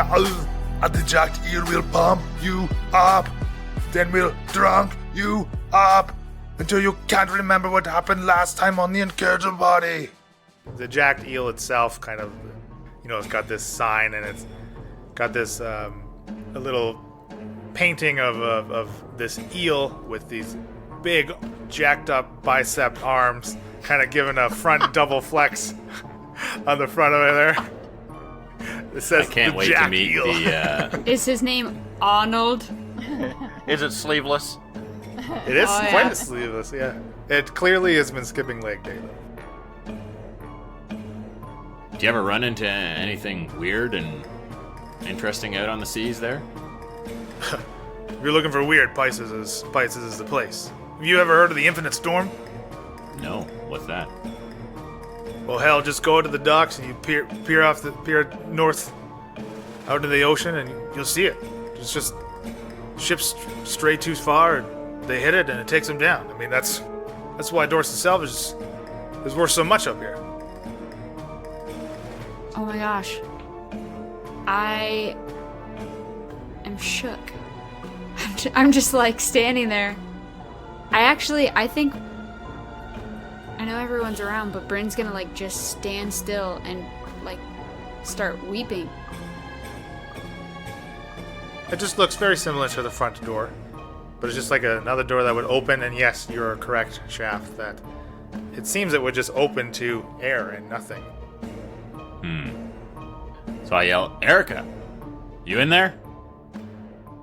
The jacked eel will pump you up. Then we'll drunk you up until you can't remember what happened last time on the Incorrigible body. The jacked eel itself kind of, it's got this sign and it's got this a little painting of this eel with these big jacked up bicep arms, kind of giving a front double flex on the front of it there. It says I can't wait to meet eel. Is his name Arnold? Is it sleeveless? It is quite sleeveless, yeah. It clearly has been skipping leg day, though. Do you ever run into anything weird and interesting out on the seas there? If you're looking for weird, Pisces is the place. Have you ever heard of the Infinite Storm? No. What's that? Well, hell, just go to the docks and you peer north out into the ocean and you'll see it. It's just ships stray too far and they hit it and it takes them down. I mean, that's why Dorset Salvage is worth so much up here. Oh my gosh. I am shook. I'm just like standing there. I think I know everyone's around, but Bryn's gonna like just stand still and like start weeping. It just looks very similar to the front door, but it's just like another door that would open, and yes, you're correct, Shaft, that it seems it would just open to air and nothing. So I yell, Erica, you in there?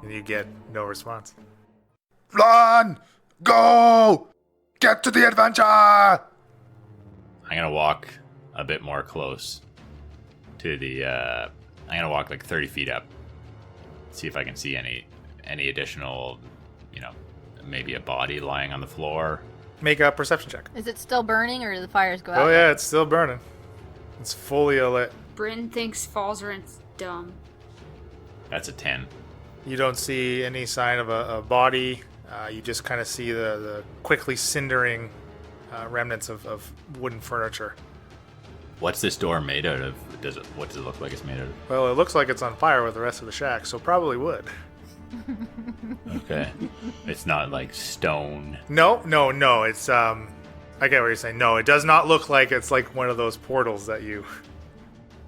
And you get no response. Run! Go! Get to the adventure! I'm gonna walk a bit more close to the, I'm gonna walk like 30 feet up. See if I can see any additional, maybe a body lying on the floor. Make a perception check. Is it still burning or do the fires go out? Oh yeah, it's still burning. It's fully lit. Bryn thinks Falzarin's dumb. That's a 10. You don't see any sign of a body. You just kind of see the quickly cindering remnants of wooden furniture. What's this door made out of? What does it look like it's made out of? Well, it looks like it's on fire with the rest of the shack, so probably wood. Okay. It's not like stone. No. It's I get what you're saying. No, it does not look like it's like one of those portals that you.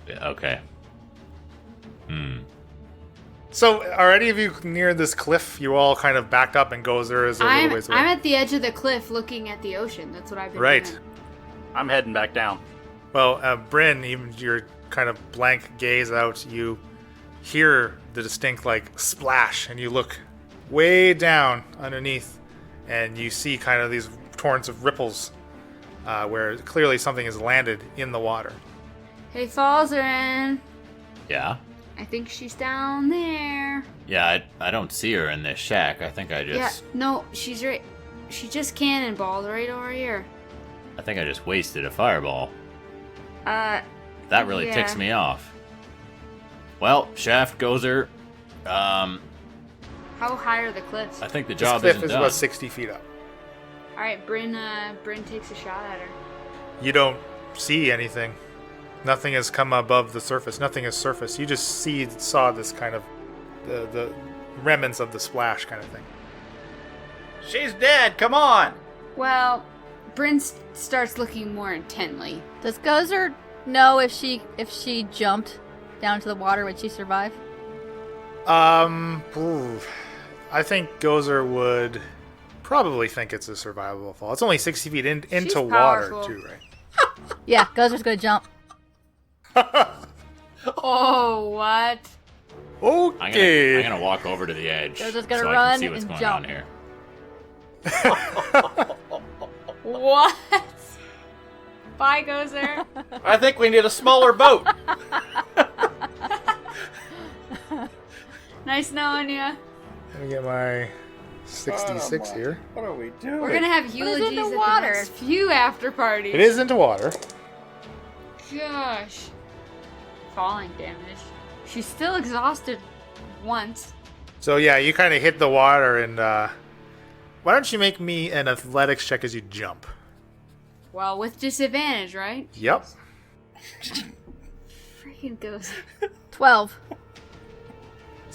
Yeah, okay. So, are any of you near this cliff? You all kind of backed up and Gozer is a little ways away. I'm at the edge of the cliff looking at the ocean. That's what I've been Right. doing. I'm heading back down. Well, Bryn, even your kind of blank gaze out, you hear the distinct, like, splash, and you look way down underneath, and you see kind of these torrents of ripples where clearly something has landed in the water. Hey, Falzarin. Yeah? I think she's down there. Yeah, I don't see her in this shack. I think I just... Yeah, no, she's right. She just cannonballed right over here. I think I just wasted a fireball. That That really ticks me off. Well, Shaft, Gozer, How high are the cliffs? I think the This job cliff isn't is done. about 60 feet up. All right, Bryn takes a shot at her. You don't see anything. Nothing has come above the surface. Nothing has surfaced. You just saw this kind of the remnants of the splash kind of thing. She's dead. Come on. Well, Bryn starts looking more intently. Does Gozer know if she jumped down to the water, would she survive? I think Gozer would probably think it's a survivable fall. It's only 60 feet into She's water, powerful. too, right? Yeah, Gozer's gonna jump. Oh, what? Okay. I'm gonna walk over to the edge They're just gonna so I run can see what's and going jump. on here. What? Bye, Gozer. I think we need a smaller boat. Nice knowing you. Let me get my 66 here. What are we doing? We're gonna have eulogies into at the water? next few after parties. It is into water. Gosh. Falling damage. She's still exhausted once. So yeah, you kind of hit the water, and why don't you make me an athletics check as you jump? Well, with disadvantage, right? Yep. Freaking Gozer. 12.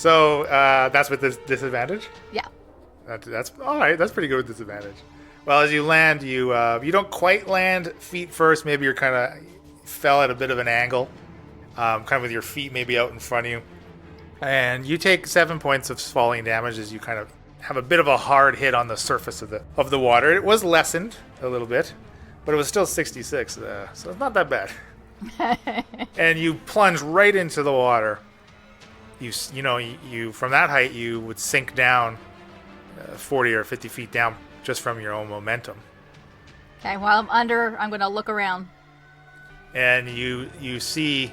So that's with this disadvantage? Yeah. That's all right. That's pretty good with disadvantage. Well, as you land, you don't quite land feet first. Maybe you're kind of fell at a bit of an angle, kind of with your feet maybe out in front of you. And you take 7 points of falling damage as you kind of have a bit of a hard hit on the surface of the water. It was lessened a little bit, but it was still 66, so it's not that bad. And you plunge right into the water. You know, from that height, you would sink down 40 or 50 feet down just from your own momentum. Okay, while I'm under, I'm going to look around. And you see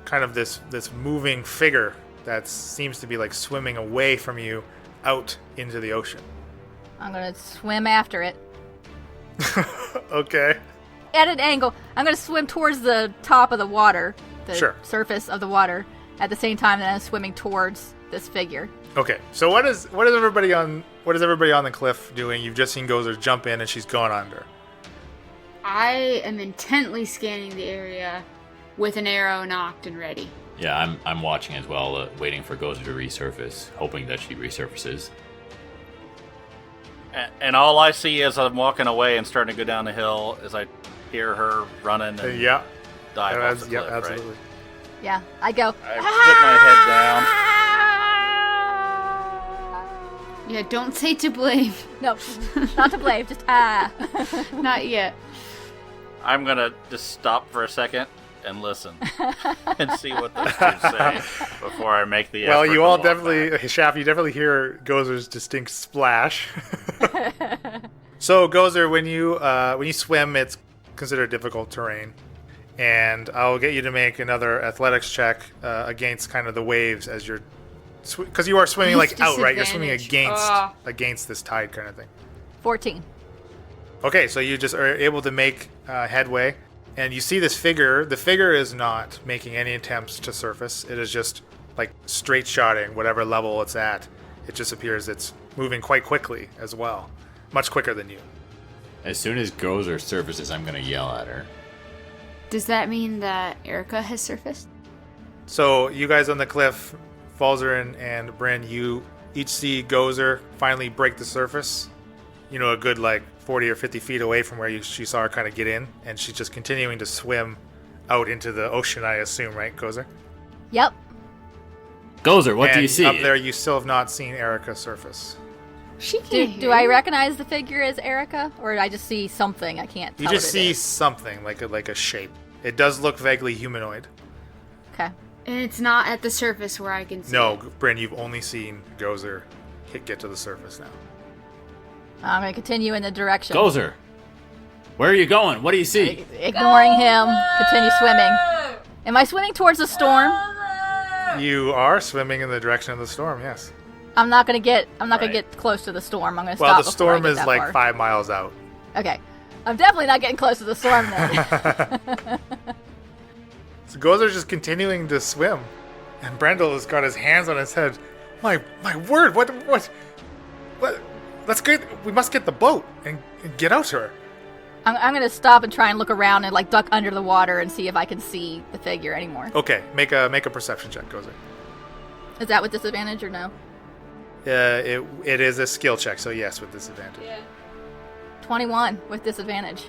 kind of this moving figure that seems to be like swimming away from you out into the ocean. I'm going to swim after it. Okay. At an angle, I'm going to swim towards the top of the water, the Sure. surface of the water, at the same time that I'm swimming towards this figure. Okay. So what is everybody on the cliff doing? You've just seen Gozer jump in and she's going under. I am intently scanning the area with an arrow knocked and ready. Yeah, I'm watching as well, waiting for Gozer to resurface, hoping that she resurfaces. And all I see as I'm walking away and starting to go down the hill is I hear her running and Yeah. dive off the cliff, Absolutely. right? Yeah, I go. I put my head down. Yeah, don't say to blame. No, not to blame, just Not yet. I'm going to just stop for a second and listen and see what those two say before I make the effort. Well, you to all walk definitely, back. Shaft, you definitely hear Gozer's distinct splash. So, Gozer, when you swim, it's considered difficult terrain. And I'll get you to make another athletics check against kind of the waves as you're... Because you are swimming like out, right? You're swimming against this tide kind of thing. 14. Okay, so you just are able to make headway, and you see this figure. The figure is not making any attempts to surface. It is just like straight shotting whatever level it's at. It just appears it's moving quite quickly as well, much quicker than you. As soon as Gozer surfaces, I'm going to yell at her. Does that mean that Erica has surfaced? So you guys on the cliff, Falzer and Bryn, you each see Gozer finally break the surface. You know, a good like 40 or 50 feet away from where she saw her kind of get in, and she's just continuing to swim out into the ocean, I assume, right, Gozer? Yep. Gozer, what and do you see? Up there, you still have not seen Erica surface. She can't Do I recognize the figure as Erica, or did I just see something? I can't tell You just what it see is. something like a shape. It does look vaguely humanoid. Okay. And it's not at the surface where I can see No, it. Bryn, you've only seen Gozer get to the surface now. I'm going to continue in the direction. Gozer, where are you going? What do you see? Ignoring him, continue swimming. Am I swimming towards the storm? You are swimming in the direction of the storm, yes. I'm not going to get Right. get close to the storm. I'm going to Well, stop the before I storm get is that like far. 5 miles out. Okay. I'm definitely not getting close to the storm then. So Gozer's just continuing to swim. And Brendel has got his hands on his head. My word, what? We must get the boat and get out to her. I'm going to stop and try and look around and like duck under the water and see if I can see the figure anymore. Okay, make a perception check, Gozer. Is that with disadvantage or no? It is a skill check, so yes, with disadvantage. Yeah. 21 with disadvantage.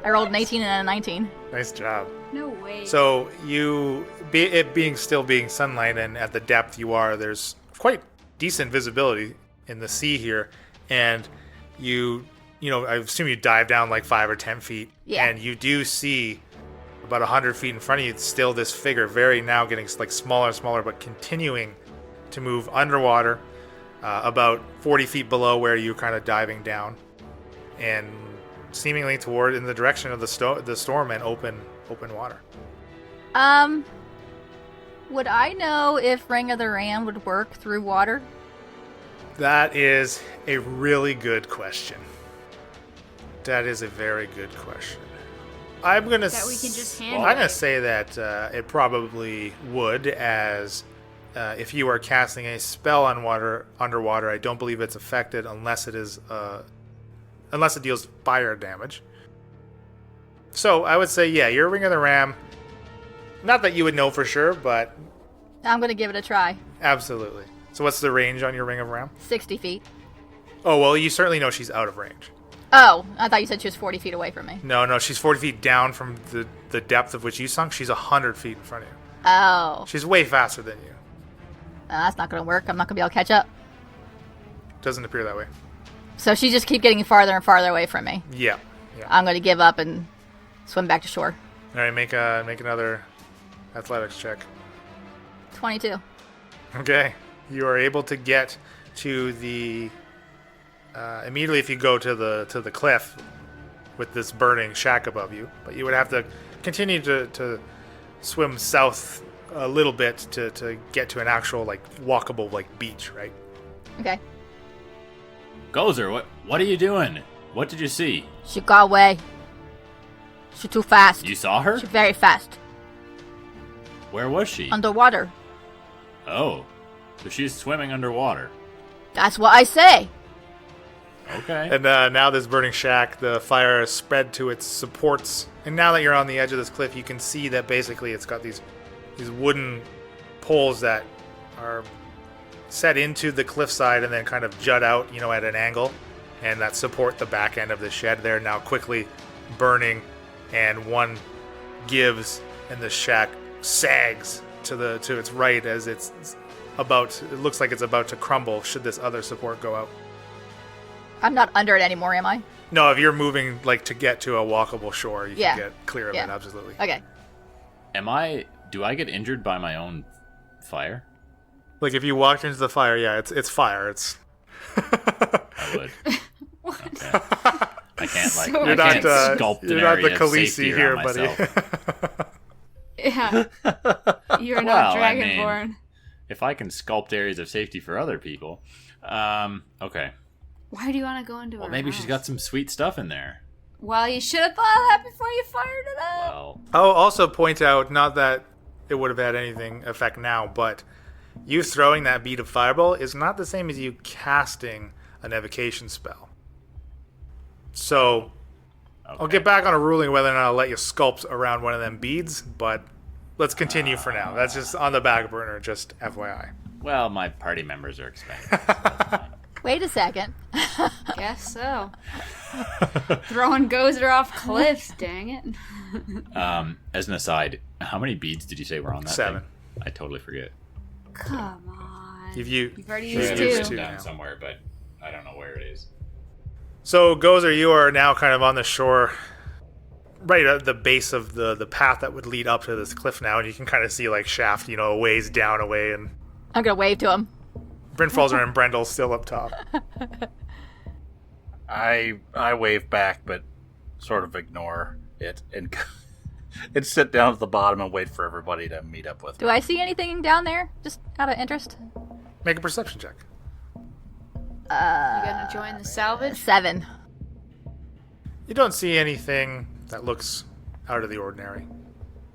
I rolled an 18 and a 19. Nice job. No way. So it being sunlight and at the depth you are, there's quite decent visibility in the sea here, and you know, I assume you dive down like 5 or 10 feet, Yeah. and you do see about 100 feet in front of you still this figure, very now getting like smaller and smaller, but continuing to move underwater, about 40 feet below where you're kind of diving down, and seemingly toward in the direction of the storm and open water. Would I know if Ring of the Ram would work through water? That is a really good question. That is a very good question. I'm gonna That we can just handle I'm gonna it. say that it probably would, as if you are casting a spell on underwater, I don't believe it's affected unless it deals fire damage. So I would say, yeah, your Ring of the Ram. Not that you would know for sure, but I'm gonna give it a try. Absolutely. So what's the range on your ring of ram? 60 feet. Oh, well, you certainly know she's out of range. Oh, I thought you said she was 40 feet away from me. No, she's 40 feet down from the depth of which you sunk. She's 100 feet in front of you. Oh. She's way faster than you. That's not gonna work. I'm not gonna be able to catch up. Doesn't appear that way. So she just keep getting farther and farther away from me. Yeah. I'm gonna give up and swim back to shore. All right, make another athletics check. 22. Okay. You are able to get to the immediately if you go to the cliff with this burning shack above you, but you would have to continue to swim south a little bit to get to an actual like walkable like beach, right? Okay. Gozer, what are you doing? What did you see? She got away. She's too fast. You saw her? She's very fast. Where was she? Underwater. Oh, so she's swimming underwater. That's what I say. Okay. And now this burning shack, the fire has spread to its supports. And now that you're on the edge of this cliff, you can see that basically it's got these wooden poles that are set into the cliffside and then kind of jut out, at an angle, and that support the back end of the shed. They're now quickly burning, and one gives, and the shack sags to its right as it looks like it's about to crumble should this other support go out. I'm not under it anymore, am I? No, if you're moving like to get to a walkable shore, you can get clear of it, absolutely. Okay. Do I get injured by my own fire? Like if you walked into the fire, it's fire. It's I would. What? Okay. I can't like you're I not can't sculpt you're an not area the of Khaleesi safety here, around buddy. myself. Yeah. You're not Well, I mean, Dragonborn. If I can sculpt areas of safety for other people, okay. Why do you want to go into Well, her maybe house? she's got some sweet stuff in there. Well, you should have thought of that before you fired it up. Well, I'll also point out, not that it would have had anything effect now, but you throwing that bead of fireball is not the same as you casting an evocation spell. So I'll get back on a ruling whether or not I'll let you sculpt around one of them beads, but let's continue for now. That's just on the back burner, just FYI. well, my party members are expendable. So that's fine. Wait a second. Guess so. Throwing Gozer off cliffs, dang it. As an aside, how many beads did you say were on that 7. thing? I totally forget. Come on. You've already Sure, used it's two. down somewhere, but I don't know where it is. So, Gozer, you are now kind of on the shore, right at the base of the path that would lead up to this cliff now, and you can kind of see, like, Shaft, a ways down away, and I'm gonna wave to him. Brynfalzer and Brendel's still up top. I wave back, but sort of ignore it and and sit down at the bottom and wait for everybody to meet up with me. Do I see anything down there? Just out of interest? Make a perception check. You gonna join the salvage? 7. You don't see anything that looks out of the ordinary.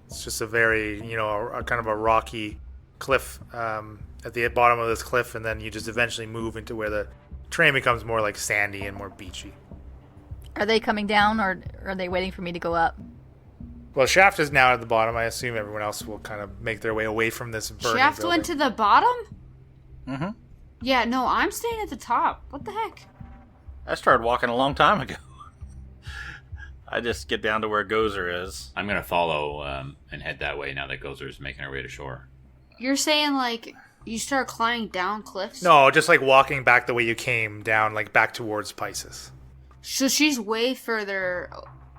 It's just a very, a kind of a rocky cliff at the bottom of this cliff, and then you just eventually move into where the terrain becomes more like sandy and more beachy. Are they coming down, or are they waiting for me to go up? Well, Shaft is now at the bottom. I assume everyone else will kind of make their way away from this burning Shaft building. went to the bottom? Mm-hmm. Yeah, no, I'm staying at the top. What the heck? I started walking a long time ago. I just get down to where Gozer is. I'm gonna follow and head that way now that Gozer's making her way to shore. You're saying, like, you start climbing down cliffs? No, just like walking back the way you came down, like back towards Pisces. So she's way further,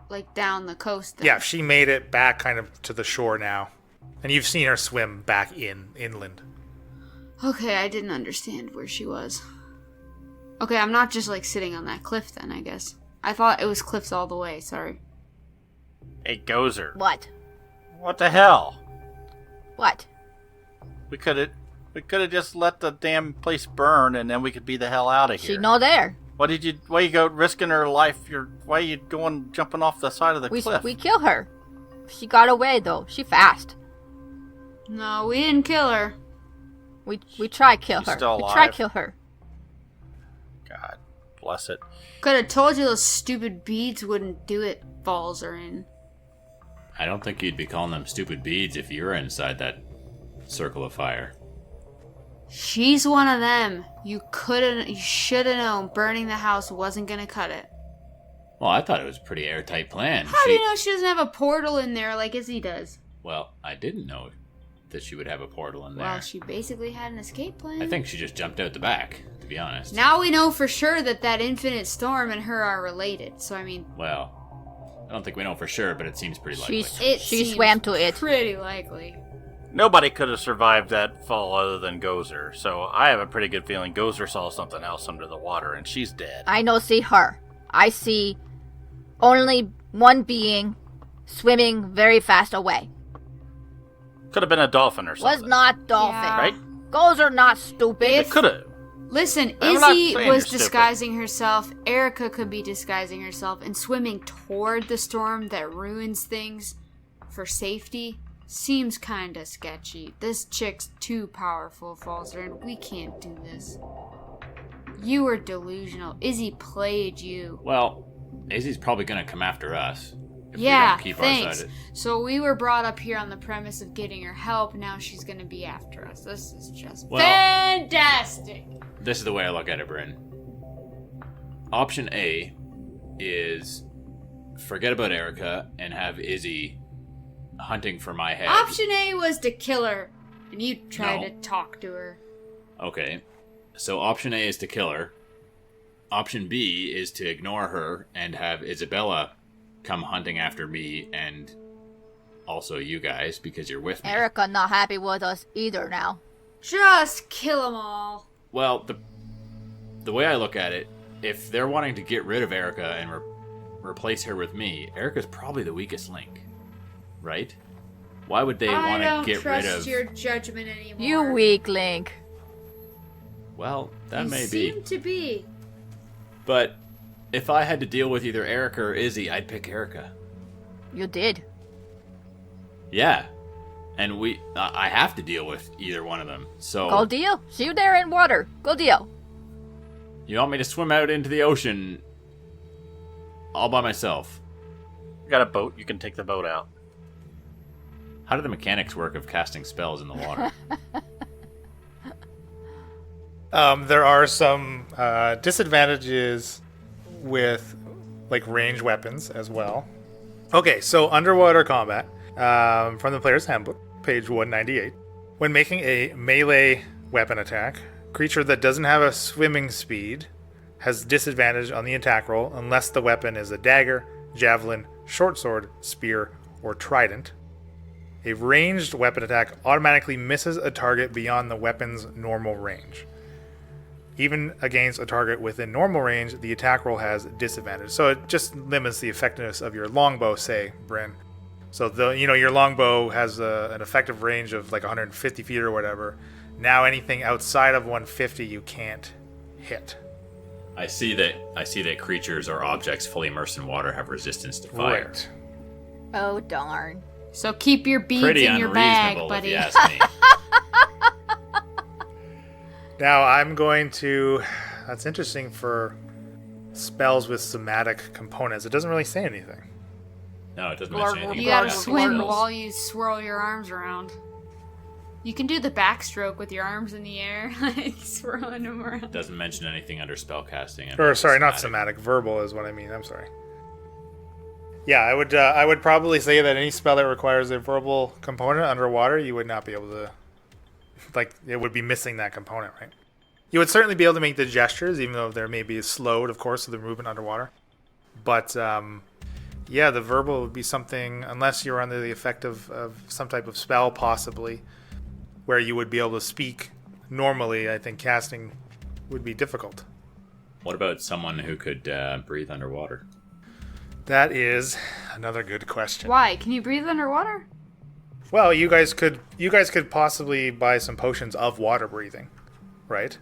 like, down the coast then. Yeah, she made it back kind of to the shore now. And you've seen her swim back inland. Okay, I didn't understand where she was. Okay, I'm not just, like, sitting on that cliff then, I guess. I thought it was cliffs all the way, sorry. Hey, Gozer. What? What the hell? What? We could have just let the damn place burn, and then we could be the hell out of here. She no there. Why you go risking her life? Why are you going jumping off the side of the cliff? We kill her. She got away though. She fast. No, we didn't kill her. We try kill She's her. still We alive? try kill her. God bless it. Could have told you those stupid beads wouldn't do it, balls are in. I don't think you'd be calling them stupid beads if you were inside that circle of fire. She's one of them. You should have known burning the house wasn't gonna cut it. Well, I thought it was a pretty airtight plan. How do you know she doesn't have a portal in there like Izzy does? Well, I didn't know that she would have a portal in there. Well, she basically had an escape plan. I think she just jumped out the back, to be honest. Now we know for sure that infinite storm and her are related. So, I mean... Well, I don't think we know for sure, but it seems pretty likely. She swam to it. Pretty likely. Nobody could have survived that fall other than Gozer, so I have a pretty good feeling Gozer saw something else under the water and she's dead. I don't see her. I see only one being swimming very fast away. Could have been a dolphin or something. Was not dolphin. Yeah. Right? Goals are not stupid. It could have. Listen, I'm not Izzy saying was you're disguising herself. Erica could be disguising herself and swimming toward the storm that ruins things for safety. Seems kinda sketchy. This chick's too powerful, Falzer, and we can't do this. You were delusional. Izzy played you. Well, Izzy's probably gonna come after us. If Yeah, we don't keep our thanks. side. So we were brought up here on the premise of getting her help. Now she's gonna be after us. This is just Well- fantastic. This is the way I look at it, Bryn. Option A is forget about Erica and have Izzy hunting for my head. Option A was to kill her, and you tried No. to talk to her. Okay. So option A is to kill her. Option B is to ignore her and have Isabella come hunting after me and also you guys because you're with me. Erica not happy with us either now. Just kill them all. Well, the way I look at it, if they're wanting to get rid of Erica and replace her with me, Erica's probably the weakest link, right? Why would they want to get rid I don't of? trust your judgment anymore. You weak link. Well, that You may be. seem to be. But if I had to deal with either Erica or Izzy, I'd pick Erica. You did. Yeah, and I have to deal with either one of them. So Go deal. See you there in water. Go deal. you want me to swim out into the ocean all by myself? You got a boat, you can take the boat out. How do the mechanics work of casting spells in the water? There are some disadvantages with like range weapons as well. Okay, so underwater combat from the player's handbook, page 198. When making a melee weapon attack, creature that doesn't have a swimming speed has disadvantage on the attack roll unless the weapon is a dagger, javelin, short sword, spear, or trident. A ranged weapon attack automatically misses a target beyond the weapon's normal range. Even against a target within normal range, the attack roll has disadvantage. So it just limits the effectiveness of your longbow, say, Bryn. So your longbow has an effective range of like 150 feet or whatever. Now anything outside of 150 you can't hit. I see that creatures or objects fully immersed in water have resistance to fire. Right. Oh, darn. So keep your beads Pretty in your bag, unreasonable, if buddy. you ask me. Now I'm going to... That's interesting for spells with somatic components. It doesn't really say anything. No, it doesn't mention anything. You about gotta casting swim spells. while you swirl your arms around. You can do the backstroke with your arms in the air, like swirling them around. Doesn't mention anything under spell casting. Or sorry, not somatic. Verbal is what I mean. I'm sorry. Yeah, I would probably say that any spell that requires a verbal component underwater, you would not be able to... Like, it would be missing that component, right? You would certainly be able to make the gestures, even though there may be slowed, of course, to the movement underwater. But, yeah, the verbal would be something, unless you're under the effect of some type of spell, possibly, where you would be able to speak normally. I think casting would be difficult. What about someone who could breathe underwater? That is another good question. Why? Can you breathe underwater? Well, you guys could possibly buy some potions of water breathing, right?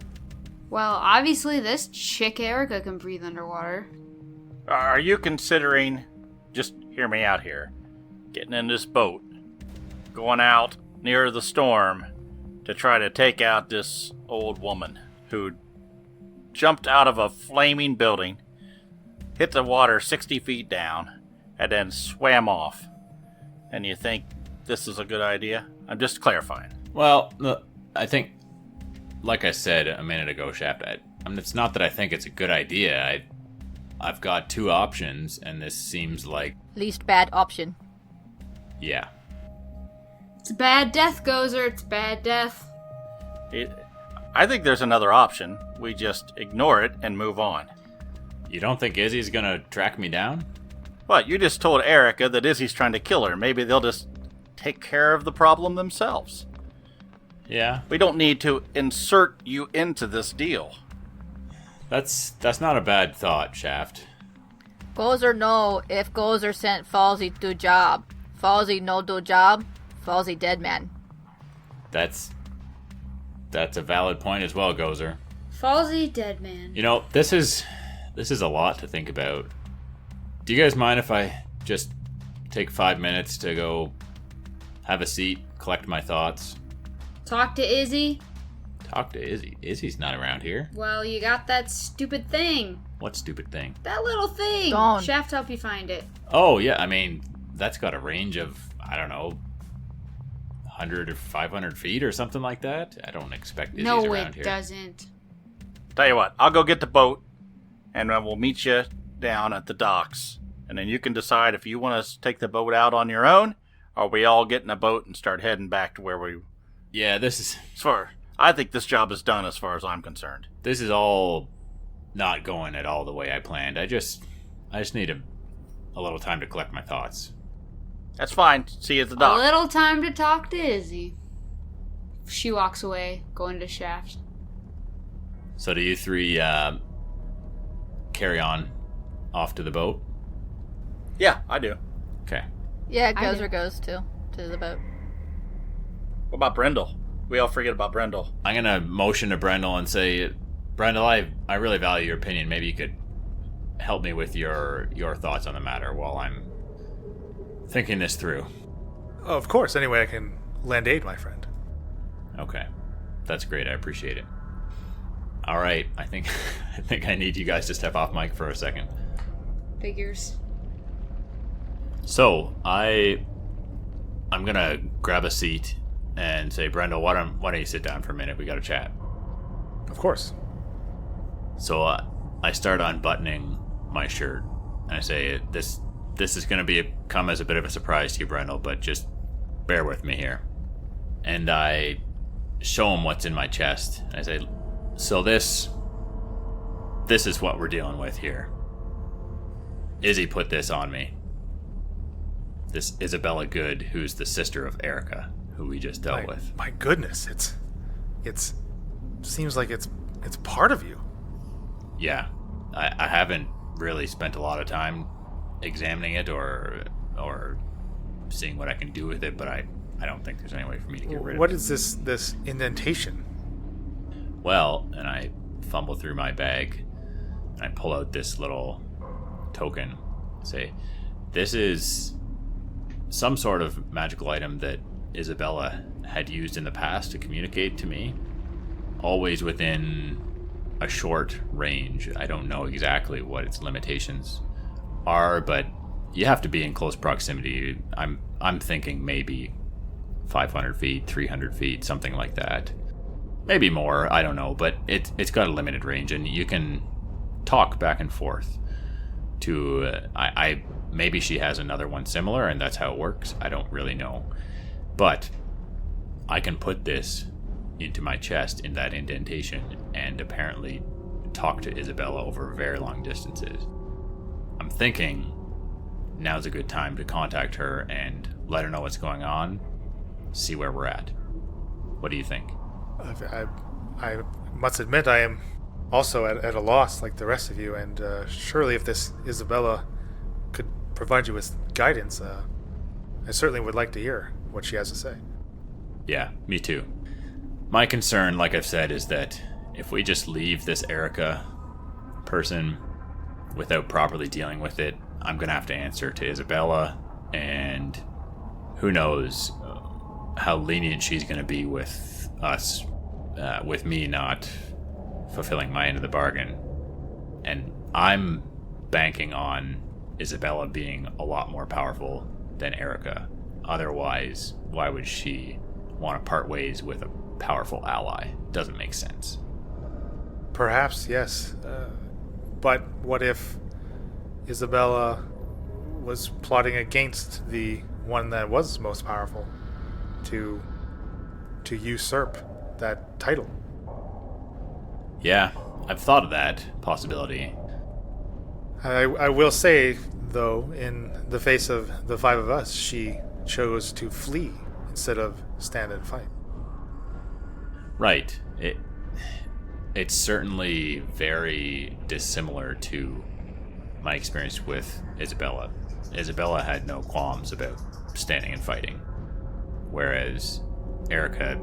Well, obviously this chick Erica can breathe underwater. Are you considering, just hear me out here, getting in this boat, going out near the storm to try to take out this old woman who jumped out of a flaming building, hit the water 60 feet down, and then swam off? And you think this is a good idea? I'm just clarifying. Well, I think, like I said a minute ago, Shaft, it's not that I think it's a good idea. I've got two options, and this seems like... Least bad option. Yeah. It's a bad death, Gozer. It's bad death. I think there's another option. We just ignore it and move on. You don't think Izzy's gonna track me down? What, you just told Erica that Izzy's trying to kill her. Maybe they'll just take care of the problem themselves. Yeah. We don't need to insert you into this deal. That's not a bad thought, Shaft. Gozer know if Gozer sent Falsey do job. Falsey no do job. Falsey dead man. That's a valid point as well, Gozer. Falsey dead man. You know, this is a lot to think about. Do you guys mind if I just take 5 minutes to go have a seat, collect my thoughts? Talk to Izzy? Talk to Izzy. Izzy's not around here. Well, you got that stupid thing. What stupid thing? That little thing. Gone. Shaft help you find it. Oh, yeah, I mean, that's got a range of, I don't know, 100 or 500 feet or something like that. I don't expect Izzy's No, around it here. doesn't. Tell you what, I'll go get the boat, and we'll meet you down at the docks. And then you can decide if you want to take the boat out on your own, or we all get in a boat and start heading back to where we... Yeah, this I think this job is done as far as I'm concerned. is all not going at all the way I planned. I just need a little time to collect my thoughts. That's fine. See you at the A dock. little time to talk to Izzy. She walks away, going to Shaft. So do you three carry on off to the boat? Yeah, I do. Okay. Yeah, I Gozer do. goes to the boat. What about Brendel? We all forget about Brendel. I'm gonna motion to Brendel and say, Brendel, I really value your opinion. Maybe you could help me with your thoughts on the matter while I'm thinking this through. Of course, any way I can lend aid, my friend. Okay. That's great. I appreciate it. All right. I think I need you guys to step off mic for a second. Figures. So, I'm gonna grab a seat and say, Brendel, why don't you sit down for a minute? We gotta chat. Of course. So I start unbuttoning my shirt, and I say, "This is going to come as a bit of a surprise to you, Brendel, but just bear with me here." And I show him what's in my chest. And I say, "So this is what we're dealing with here. Izzy put this on me. This Isabella Good, who's the sister of Erica, who we just dealt with." My goodness, it's seems like it's part of you. Yeah, I haven't really spent a lot of time examining it or seeing what I can do with it, but I don't think there's any way for me to get rid of it. What is this indentation? Well, and I fumble through my bag, and I pull out this little token. Say, this is some sort of magical item that Isabella had used in the past to communicate to me, always within a short range. I don't know exactly what its limitations are, but you have to be in close proximity. I'm thinking maybe 500 feet, 300 feet, something like that. Maybe more, I don't know, but it's got a limited range, and you can talk back and forth to I maybe she has another one similar, and that's how it works. I don't really know, but I can put this into my chest in that indentation and apparently talk to Isabella over very long distances. I'm thinking now's a good time to contact her and let her know what's going on, see where we're at. What do you think? I must admit I am also at a loss like the rest of you, and surely if this Isabella could provide you with guidance, I certainly would like to hear what she has to say. Yeah, me too. My concern, like I've said, is that if we just leave this Erica person without properly dealing with it, I'm going to have to answer to Isabella, and who knows how lenient she's going to be with us, with me not fulfilling my end of the bargain. And I'm banking on Isabella being a lot more powerful than Erica. Otherwise, why would she want to part ways with a powerful ally. Doesn't make sense. Perhaps, yes. But what if Isabella was plotting against the one that was most powerful to usurp that title? Yeah, I've thought of that possibility. I will say, though, in the face of the five of us, she chose to flee instead of stand and fight. Right. It's certainly very dissimilar to my experience with Isabella. Isabella had no qualms about standing and fighting, whereas Erica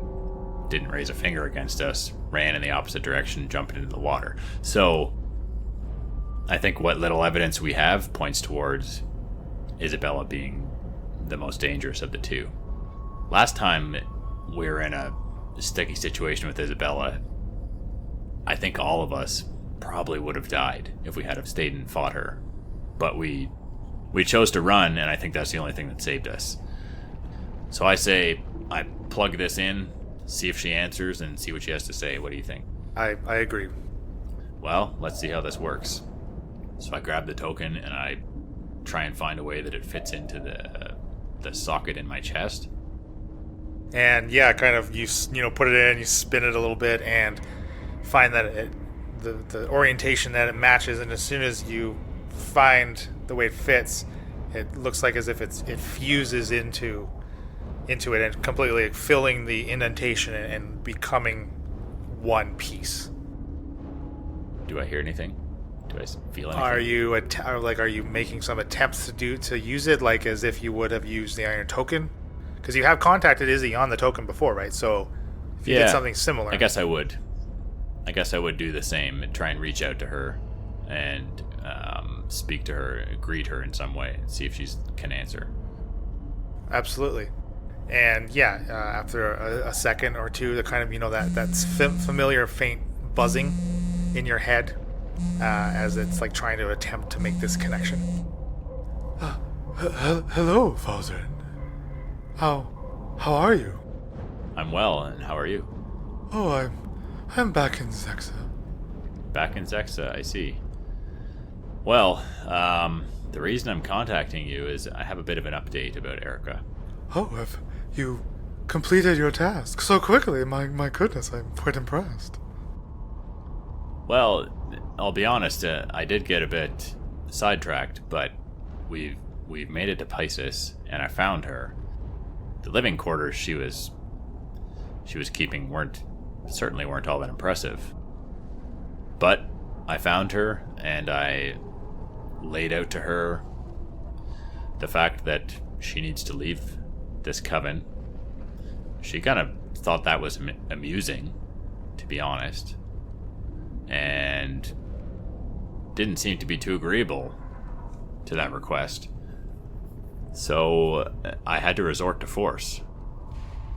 didn't raise a finger against us, ran in the opposite direction, jumping into the water. So I think what little evidence we have points towards Isabella being the most dangerous of the two. Last time we were in a sticky situation with Isabella, I think all of us probably would have died if we had have stayed and fought her. But we chose to run, and I think that's the only thing that saved us. So I say I plug this in, see if she answers, and see what she has to say. What do you think? I agree. Well, let's see how this works. So I grab the token, and I try and find a way that it fits into the socket in my chest. And yeah, kind of you put it in, you spin it a little bit, and find that the orientation that it matches. And as soon as you find the way it fits, it looks like as if it fuses into it and completely filling the indentation and becoming one piece. Do I hear anything? Do I feel anything? Are you making some attempts to use it, like as if you would have used the iron token? Because you have contacted Izzy on the token before, right? So if you did something similar, I guess I would do the same and try and reach out to her and speak to her, greet her in some way, and see if she can answer. Absolutely. And yeah, after a second or two, the kind of that's familiar faint buzzing in your head as it's like trying to attempt to make this connection. Hello, Falzern. How are you? I'm well, and how are you? Oh, I'm back in Zexa. Back in Zexa, I see. Well, the reason I'm contacting you is I have a bit of an update about Erica. Oh, have you completed your task so quickly? My goodness, I'm quite impressed. Well, I'll be honest, I did get a bit sidetracked, but we've made it to Pisces, and I found her. The living quarters she was keeping certainly weren't all that impressive. But I found her, and I laid out to her the fact that she needs to leave this coven. She kind of thought that was amusing, to be honest, and didn't seem to be too agreeable to that request. So I had to resort to force.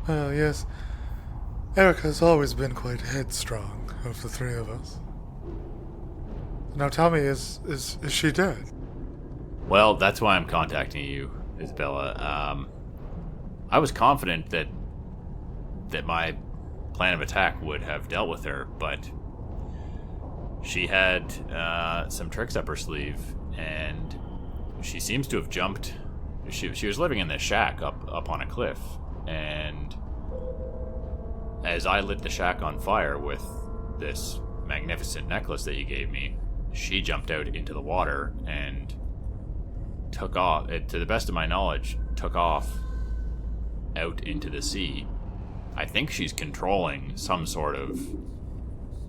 Yes. Erica's always been quite headstrong of the three of us. Now tell me, is she dead? Well, that's why I'm contacting you, Isabella. I was confident that my plan of attack would have dealt with her, but she had some tricks up her sleeve, and she seems to have jumped. She was living in this shack up on a cliff, and as I lit the shack on fire with this magnificent necklace that you gave me, she jumped out into the water and took off. To the best of my knowledge, took off out into the sea. I think she's controlling some sort of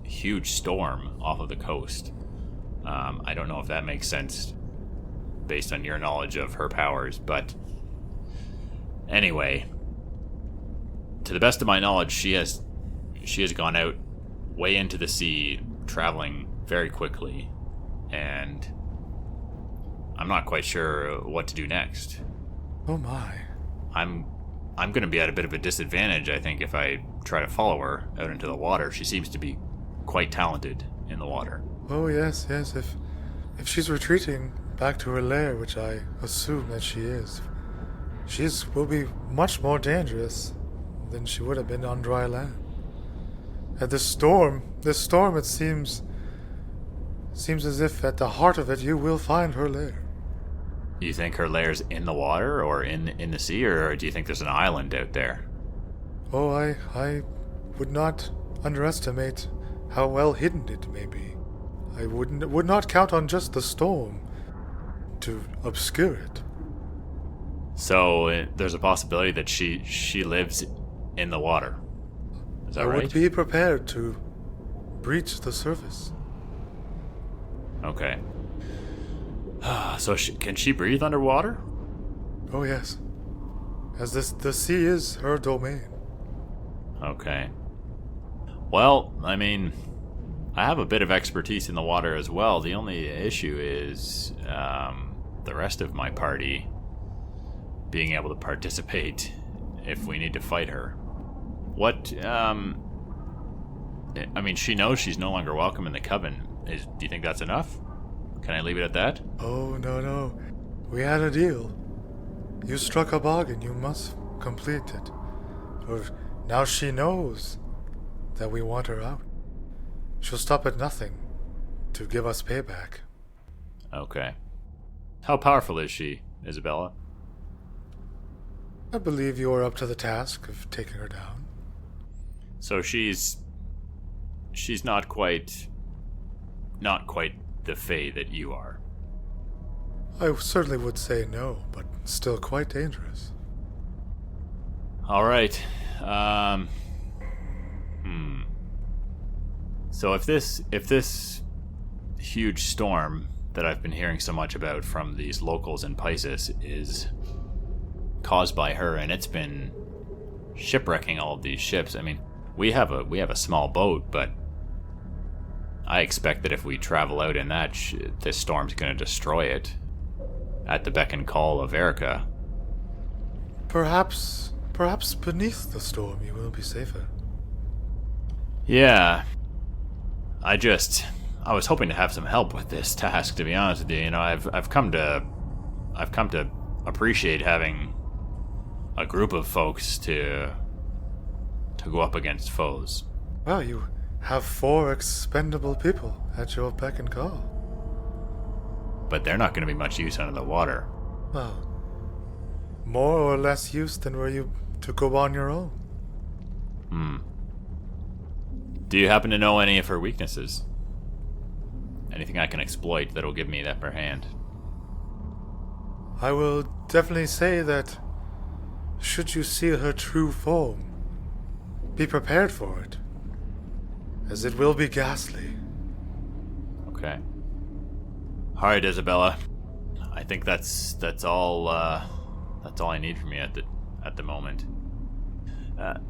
huge storm off of the coast. I don't know if that makes sense based on your knowledge of her powers, but anyway, to the best of my knowledge, she has gone out way into the sea, traveling very quickly, and I'm not quite sure what to do next. Oh my. I'm going to be at a bit of a disadvantage, I think, if I try to follow her out into the water. She seems to be quite talented in the water. Oh yes. If she's retreating back to her lair, which I assume that she is, will be much more dangerous, then she would have been on dry land. And this storm, it seems as if at the heart of it you will find her lair. You think her lair's in the water or in the sea, or do you think there's an island out there? Oh, I would not underestimate how well hidden it may be. I would not count on just the storm to obscure it. So there's a possibility that she lives in the water. Is that I right? would be prepared to breach the surface. Okay. So can she breathe underwater? Oh yes, as the sea is her domain. Okay. Well, I mean, I have a bit of expertise in the water as well. The only issue is the rest of my party being able to participate if we need to fight her. What, I mean, she knows she's no longer welcome in the coven. Do you think that's enough? Can I leave it at that? Oh, no. We had a deal. You struck a bargain. You must complete it. For now she knows that we want her out. She'll stop at nothing to give us payback. Okay. How powerful is she, Isabella? I believe you are up to the task of taking her down. So she's not quite the Fae that you are. I certainly would say no, but still quite dangerous. All right. So if this huge storm that I've been hearing so much about from these locals in Pisces is caused by her, and it's been shipwrecking all of these ships. I mean, we have a small boat, but I expect that if we travel out in that, this storm's going to destroy it at the beck and call of Erica. Perhaps beneath the storm you will be safer. Yeah. I was hoping to have some help with this task, to be honest with you. You know, I've come to appreciate having a group of folks to go up against foes. Well, you have 4 expendable people at your beck and call. But they're not going to be much use under the water. Well, more or less use than were you to go on your own. Do you happen to know any of her weaknesses? Anything I can exploit that'll give me the upper hand? I will definitely say that should you see her true form, be prepared for it, as it will be ghastly. Okay. All right, Isabella. I think that's all I need from you at the moment.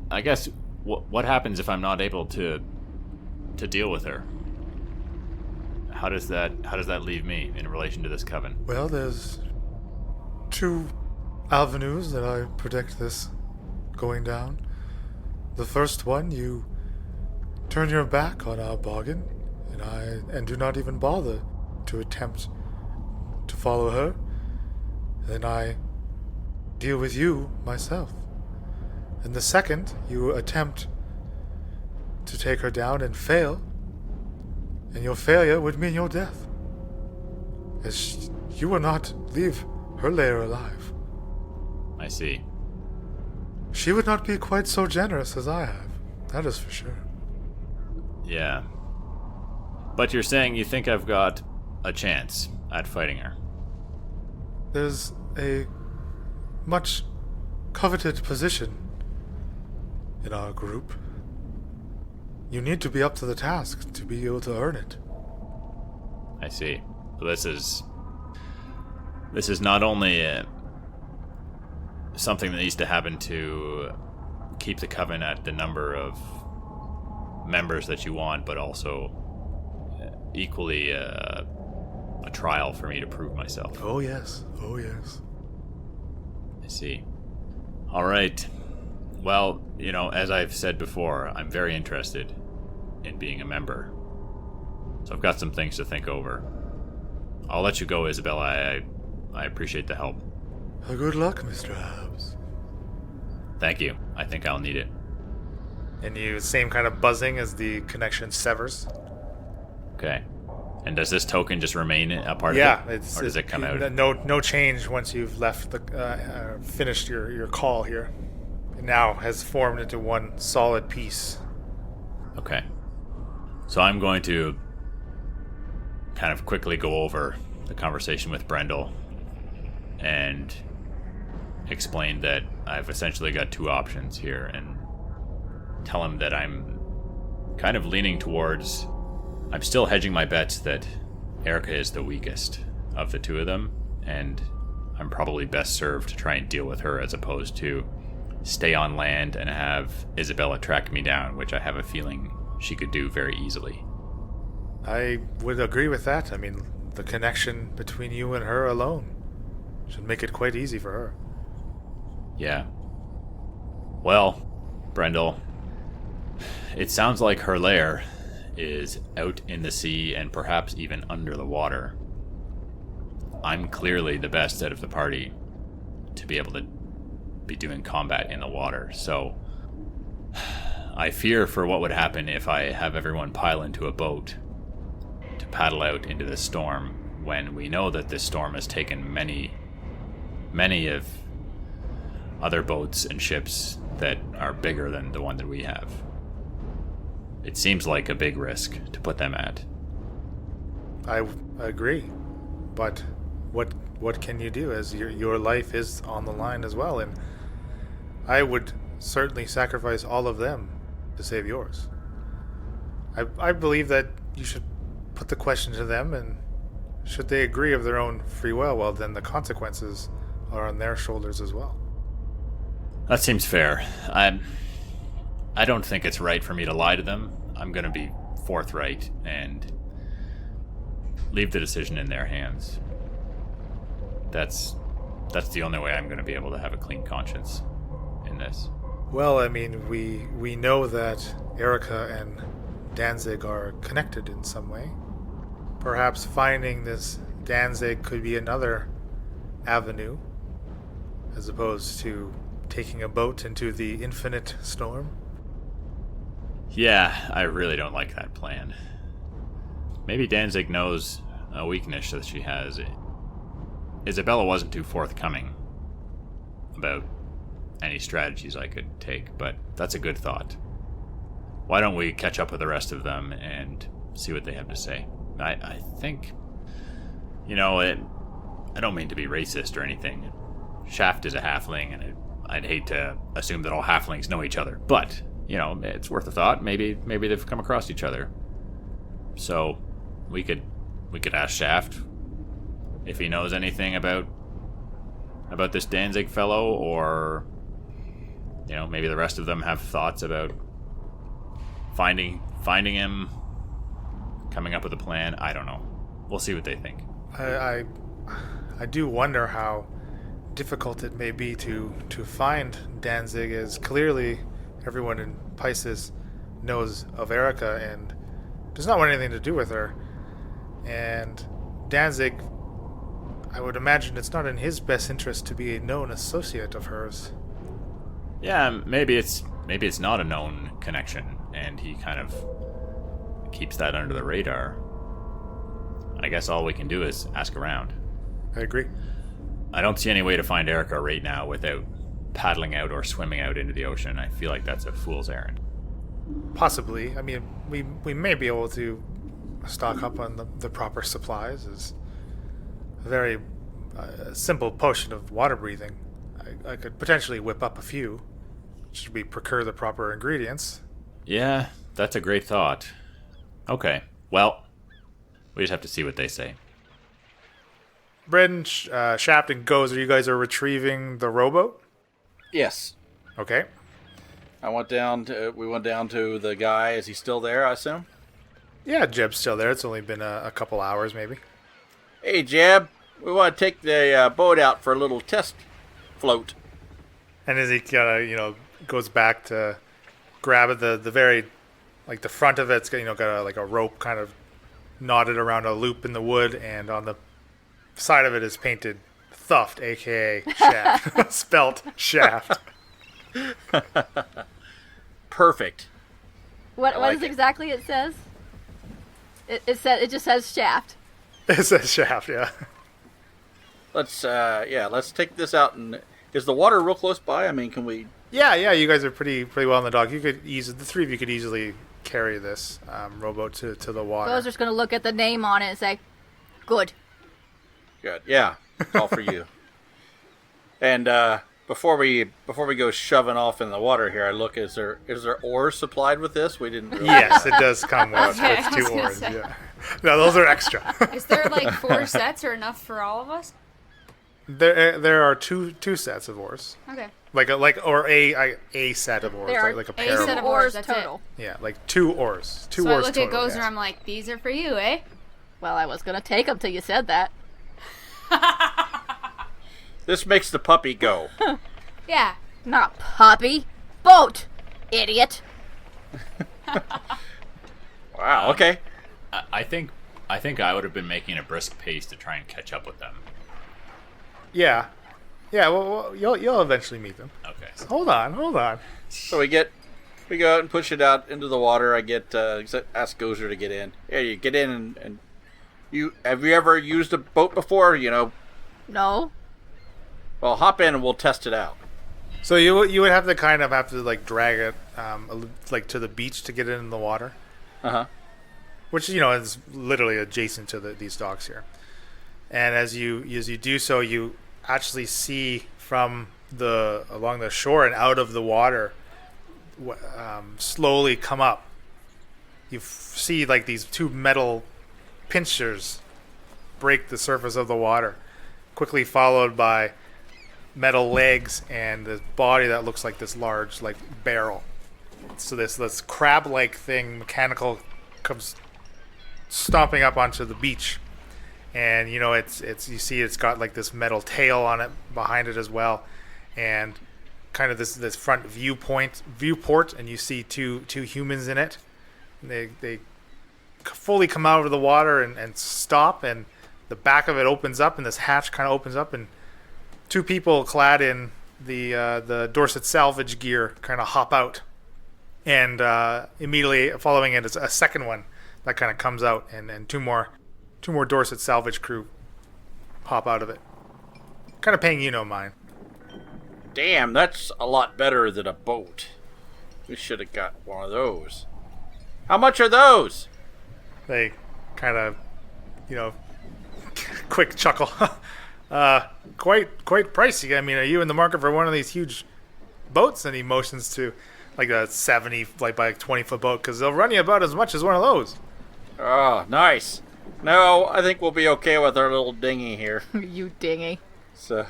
I guess what happens if I'm not able to deal with her? How does that leave me in relation to this coven? Well, there's 2 avenues that I predict this going down. The first one, you turn your back on our bargain, and do not even bother to attempt to follow her. Then I deal with you myself. And the second, you attempt to take her down and fail, and your failure would mean your death, as you will not leave her lair alive. I see. She would not be quite so generous as I have, that is for sure. Yeah. But you're saying you think I've got a chance at fighting her? There's a much coveted position in our group. You need to be up to the task to be able to earn it. I see. So this is not only something that needs to happen to keep the coven at the number of members that you want, but also equally a trial for me to prove myself. Oh yes. I see. All right. Well, you know, as I've said before, I'm very interested in being a member. So I've got some things to think over. I'll let you go, Isabella. I appreciate the help. Good luck, Mr. Hobbs. Thank you. I think I'll need it. And you, same kind of buzzing as the connection severs. Okay. And does this token just remain a part Yeah, of it? Or does it come out? No change once you've left finished your call here. It now has formed into one solid piece. Okay. So I'm going to kind of quickly go over the conversation with Brendel and explain that I've essentially got two options here, and tell him that I'm kind of leaning towards... I'm still hedging my bets that Erica is the weakest of the two of them, and I'm probably best served to try and deal with her as opposed to stay on land and have Isabella track me down, which I have a feeling she could do very easily. I would agree with that. I mean, the connection between you and her alone should make it quite easy for her. Yeah. Well, Brendel, it sounds like her lair is out in the sea and perhaps even under the water. I'm clearly the best out of the party to be able to be doing combat in the water, so I fear for what would happen if I have everyone pile into a boat to paddle out into the storm when we know that this storm has taken many of other boats and ships that are bigger than the one that we have. It seems like a big risk to put them at. I agree, but what can you do, as your life is on the line as well, and I would certainly sacrifice all of them to save yours. I believe that you should put the question to them, and should they agree of their own free will, well, then the consequences are on their shoulders as well. That seems fair. I don't think it's right for me to lie to them. I'm going to be forthright and leave the decision in their hands. That's the only way I'm going to be able to have a clean conscience in this. Well, I mean, we know that Erica and Danzig are connected in some way. Perhaps finding this Danzig could be another avenue, as opposed to taking a boat into the infinite storm. Yeah, I really don't like that plan. Maybe Danzig knows a weakness that she has. Isabella wasn't too forthcoming about any strategies I could take, but that's a good thought. Why don't we catch up with the rest of them and see what they have to say? I think, I don't mean to be racist or anything. Shaft is a halfling, and I'd hate to assume that all halflings know each other, but it's worth a thought. Maybe they've come across each other. So we could ask Shaft if he knows anything about this Danzig fellow, or maybe the rest of them have thoughts about finding him, coming up with a plan. I don't know. We'll see what they think. I do wonder how difficult it may be to find Danzig, as clearly everyone in Pisces knows of Erica and does not want anything to do with her. And Danzig, I would imagine it's not in his best interest to be a known associate of hers. Yeah, maybe it's not a known connection, and he kind of keeps that under the radar. I guess all we can do is ask around. I agree. I don't see any way to find Erica right now without paddling out or swimming out into the ocean. I feel like that's a fool's errand. Possibly. I mean, we may be able to stock up on the proper supplies. As a very simple potion of water breathing. I could potentially whip up a few. Should we procure the proper ingredients? Yeah, that's a great thought. Okay, well, we just have to see what they say. Bren, Shaft, and Gozer, you guys are retrieving the rowboat? Yes. Okay. We went down to the guy. Is he still there, I assume? Yeah, Jeb's still there. It's only been a couple hours, maybe. Hey, Jeb. We want to take the boat out for a little test float. And as he goes back to grab it, the very, like, the front of it's got a rope kind of knotted around a loop in the wood, and on the side of it is painted Thuft, aka Shaft. Spelt Shaft. perfect. What like is it. exactly it says? It just says shaft. It says shaft, yeah. Let's take this out. And is the water real close by? I mean, can we? Yeah, you guys are pretty well in the dock. The three of you could easily carry this rowboat to the water. Gozer's gonna look at the name on it and say, "Good." Good. Yeah, it's all for you. And before we go shoving off in the water here, I look. Is there oars supplied with this? We didn't. Really Yes, it does come with, Okay, with I was 2 gonna oars. say. Yeah. No, those are extra. Is there like 4 sets or enough for all of us? There are two sets of oars, Okay. a set of oars, There are like a a pair set of of oars. oars, oars that's it. total. Yeah, like 2 oars. Two So I oars look at total. Gozer, yeah. I'm like, these are for you, eh? Well, I was gonna take them till you said that. This makes the puppy go. Yeah. Not puppy, boat, idiot. Wow. Okay. I think I would have been making a brisk pace to try and catch up with them. Yeah. Well, you'll eventually meet them. Okay. Hold on. So we go out and push it out into the water. I get ask Gozer to get in. Yeah, you get in and have you ever used a boat before? You know, No. well, hop in and we'll test it out. So you would have to like drag it like to the beach to get it in the water, which is literally adjacent to these docks here. And as you do so, you actually see from along the shore and out of the water slowly come up. You see like these 2 metal pincers break the surface of the water, quickly followed by metal legs and the body that looks like this large like barrel. So this crab-like thing, mechanical, comes stomping up onto the beach, and it's you see it's got like this metal tail on it behind it as well, and kind of this front viewport, and you see two humans in it. And they fully come out of the water and stop, and the back of it opens up, and this hatch kind of opens up, and 2 people clad in the Dorset salvage gear kind of hop out, and immediately following it is a second one that kind of comes out, and two more Dorset salvage crew hop out of it, kind of paying mind. Damn, that's a lot better than a boat. We should have got one of those. How much are those? They kind of quick chuckle. Quite pricey. I mean, are you in the market for one of these huge boats? And he motions to like a 70 by 20-foot boat, because they'll run you about as much as one of those. Oh, nice. No, I think we'll be okay with our little dinghy here. You dingy. So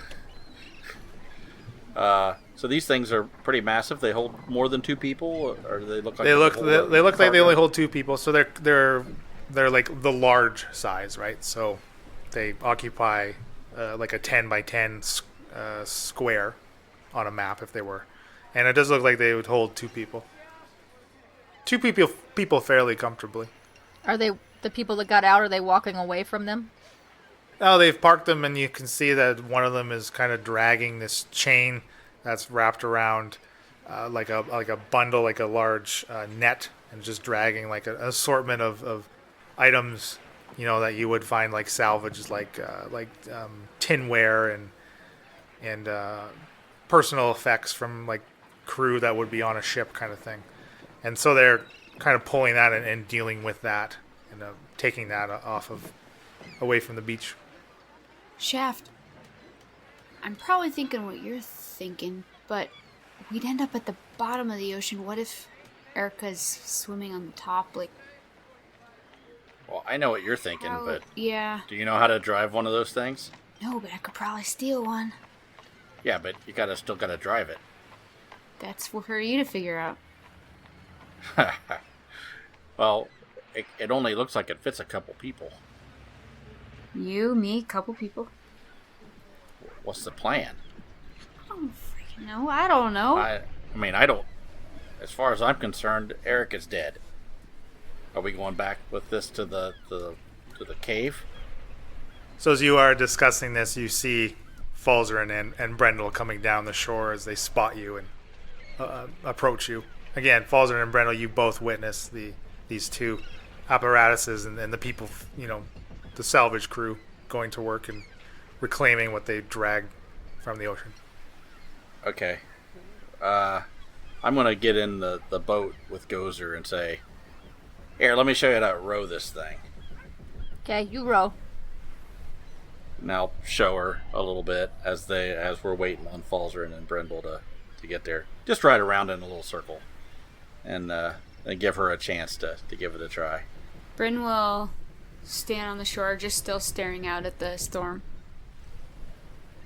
these things are pretty massive. They hold more than 2 people, or do they look like They look like they only cargo? hold 2 people, so they're like the large size, right? So they occupy like a 10 by 10 square on a map if they were, and it does look like they would hold 2 people. 2 people fairly comfortably. Are they the people that got out? Are they walking away from them? Oh, they've parked them, and you can see that one of them is kind of dragging this chain that's wrapped around like a bundle, like a large net, and just dragging like an assortment of items, that you would find like salvaged, like tinware and personal effects from like crew that would be on a ship, kind of thing. And so they're kind of pulling that and dealing with that, and taking that away from the beach. Shaft. I'm probably thinking what you're thinking, but we'd end up at the bottom of the ocean. What if Erica's swimming on the top? Like, Well, I know what you're thinking, how, but yeah. do you know how to drive one of those things? No, but I could probably steal one. Yeah, but you still gotta drive it. That's for you to figure out. Well, it only looks like it fits a couple people. You, me, couple people. What's the plan? I don't freaking know. I don't know. I mean, I don't. As far as I'm concerned, Eric is dead. Are we going back with this to the cave? So as you are discussing this, you see Falzer and Brendel coming down the shore as they spot you and approach you. again, Falzer and Brendel, you both witness these two apparatuses and the people, the salvage crew going to work and reclaiming what they dragged from the ocean. Okay. I'm going to get in the boat with Gozer and say, here, let me show you how to row this thing. Okay, you row. And I'll show her a little bit as we're waiting on Falzer and Brendel to get there. Just ride around in a little circle. And give her a chance to give it a try. Bryn will stand on the shore, just still staring out at the storm.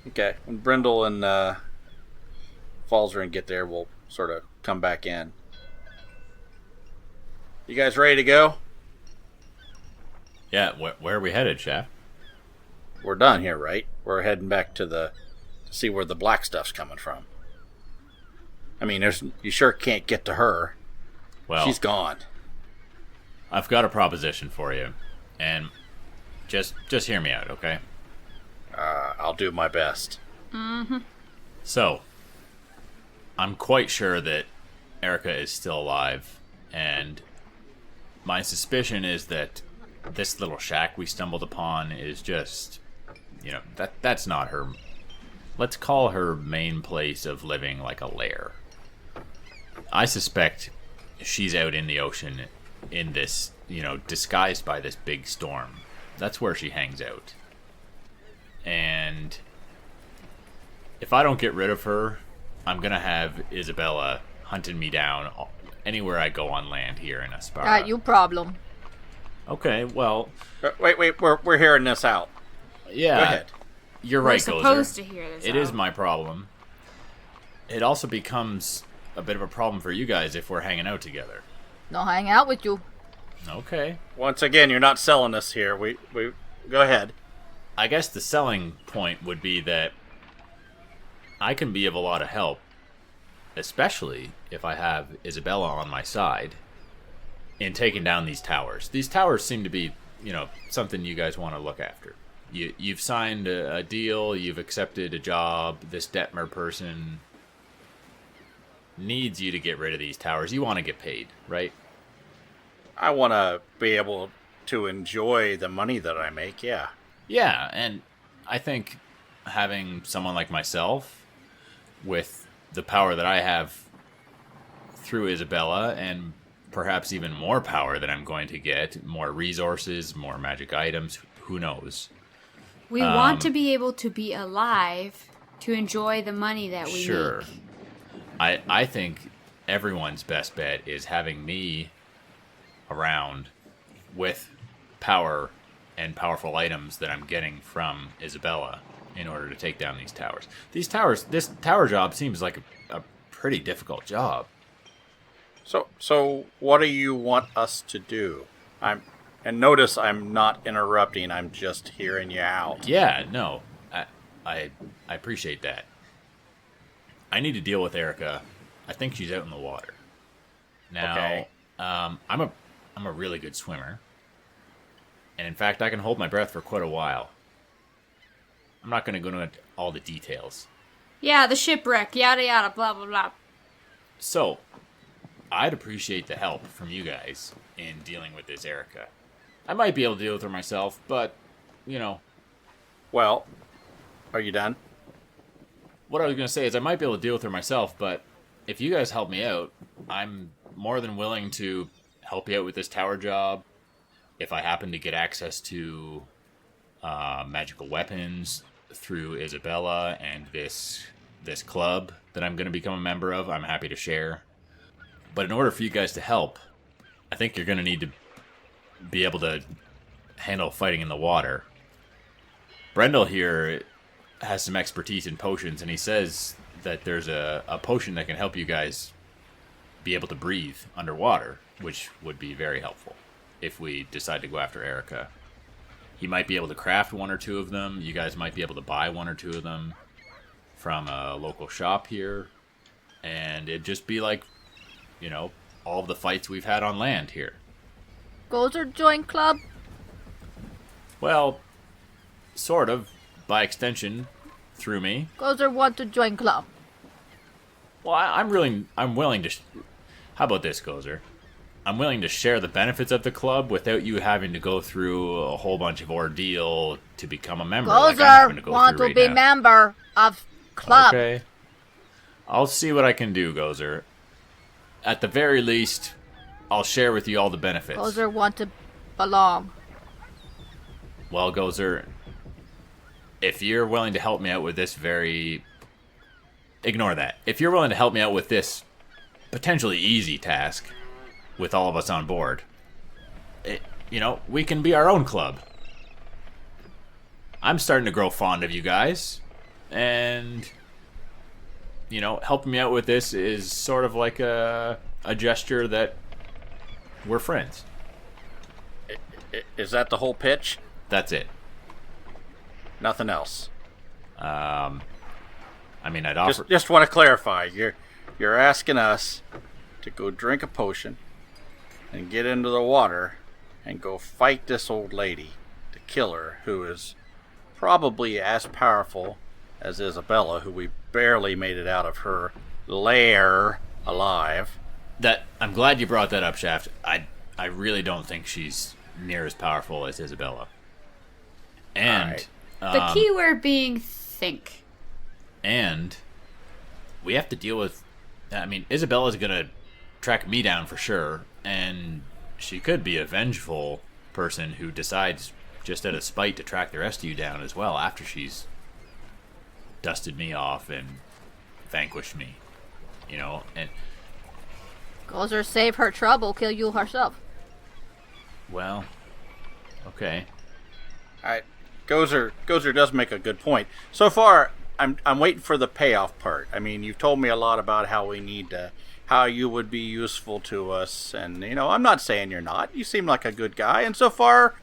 Okay. When Brendel and Falzer get there, we'll sort of come back in. You guys ready to go? Yeah, where are we headed, Chef? We're done here, right? We're heading back to see where the black stuff's coming from. I mean, you sure can't get to her. Well, she's gone. I've got a proposition for you, and just hear me out, okay? I'll do my best. Mm-hmm. So, I'm quite sure that Erica is still alive, and my suspicion is that this little shack we stumbled upon is just, that's not her. Let's call her main place of living like a lair. I suspect she's out in the ocean in this, disguised by this big storm. That's where she hangs out. And if I don't get rid of her, I'm going to have Isabella hunting me down anywhere I go on land here in Aspara. You problem. Okay, well... Wait, we're hearing this out. Yeah. Go ahead. You're We're right, supposed Gozer. to hear this It out. is my problem. It also becomes a bit of a problem for you guys if we're hanging out together. No hang out with you. Okay. Once again, you're not selling us here. We go ahead. I guess the selling point would be that I can be of a lot of help, especially if I have Isabella on my side in taking down these towers. These towers seem to be, something you guys want to look after. You've signed a deal, you've accepted a job, this Detmer person needs you to get rid of these towers. You want to get paid, right? I want to be able to enjoy the money that I make, yeah. Yeah, and I think having someone like myself with the power that I have through Isabella, and perhaps even more power that I'm going to get, more resources, more magic items, who knows? We want to be able to be alive to enjoy the money that we Sure. make. I think everyone's best bet is having me around with power and powerful items that I'm getting from Isabella in order to take down these towers. This tower job seems like a pretty difficult job. So what do you want us to do? And notice I'm not interrupting. I'm just hearing you out. Yeah, no, I appreciate that. I need to deal with Erica. I think she's out in the water. Now, Okay. I'm a really good swimmer. And in fact, I can hold my breath for quite a while. I'm not going to go into all the details. Yeah, the shipwreck, yada yada, blah blah blah. So, I'd appreciate the help from you guys in dealing with this Erica. I might be able to deal with her myself, but, Well, are you done? what I was going to say is I might be able to deal with her myself, but if you guys help me out, I'm more than willing to help you out with this tower job. If I happen to get access to magical weapons through Isabella and this club that I'm going to become a member of, I'm happy to share. But in order for you guys to help, I think you're going to need to be able to handle fighting in the water. Brendel here has some expertise in potions, and he says that there's a potion that can help you guys be able to breathe underwater, which would be very helpful if we decide to go after Erica. He might be able to craft one or two of them. You guys might be able to buy one or two of them from a local shop here. And it'd just be like, all of the fights we've had on land here. Gozer join club? Well, sort of, by extension, through me. Gozer want to join club. Well, I'm willing to How about this, Gozer? I'm willing to share the benefits of the club without you having to go through a whole bunch of ordeal to become a member. like I'm having Gozer go want through to right be now. member of club. Okay. I'll see what I can do, Gozer. At the very least, I'll share with you all the benefits. Gozer want to belong. Well, Gozer, if you're willing to help me out with this Ignore that. If you're willing to help me out with this potentially easy task, with all of us on board, we can be our own club. I'm starting to grow fond of you guys, and helping me out with this is sort of like a gesture that we're friends. Is that the whole pitch? That's it. Nothing else. I'd offer. Just want to clarify. You're asking us to go drink a potion and get into the water and go fight this old lady to kill her, who is probably as powerful as Isabella, who we barely made it out of her lair alive. I'm glad you brought that up, Shaft. I really don't think she's near as powerful as Isabella. And The key word being think. And we have to deal with. Isabella's gonna track me down for sure, and she could be a vengeful person who decides just out of spite to track the rest of you down as well after she's dusted me off and vanquished me. And Gozer save her trouble, kill you herself. well, okay. Gozer does make a good point. So far, I'm waiting for the payoff part. You've told me a lot about how you would be useful to us, and I'm not saying you're not. You seem like a good guy, and so far,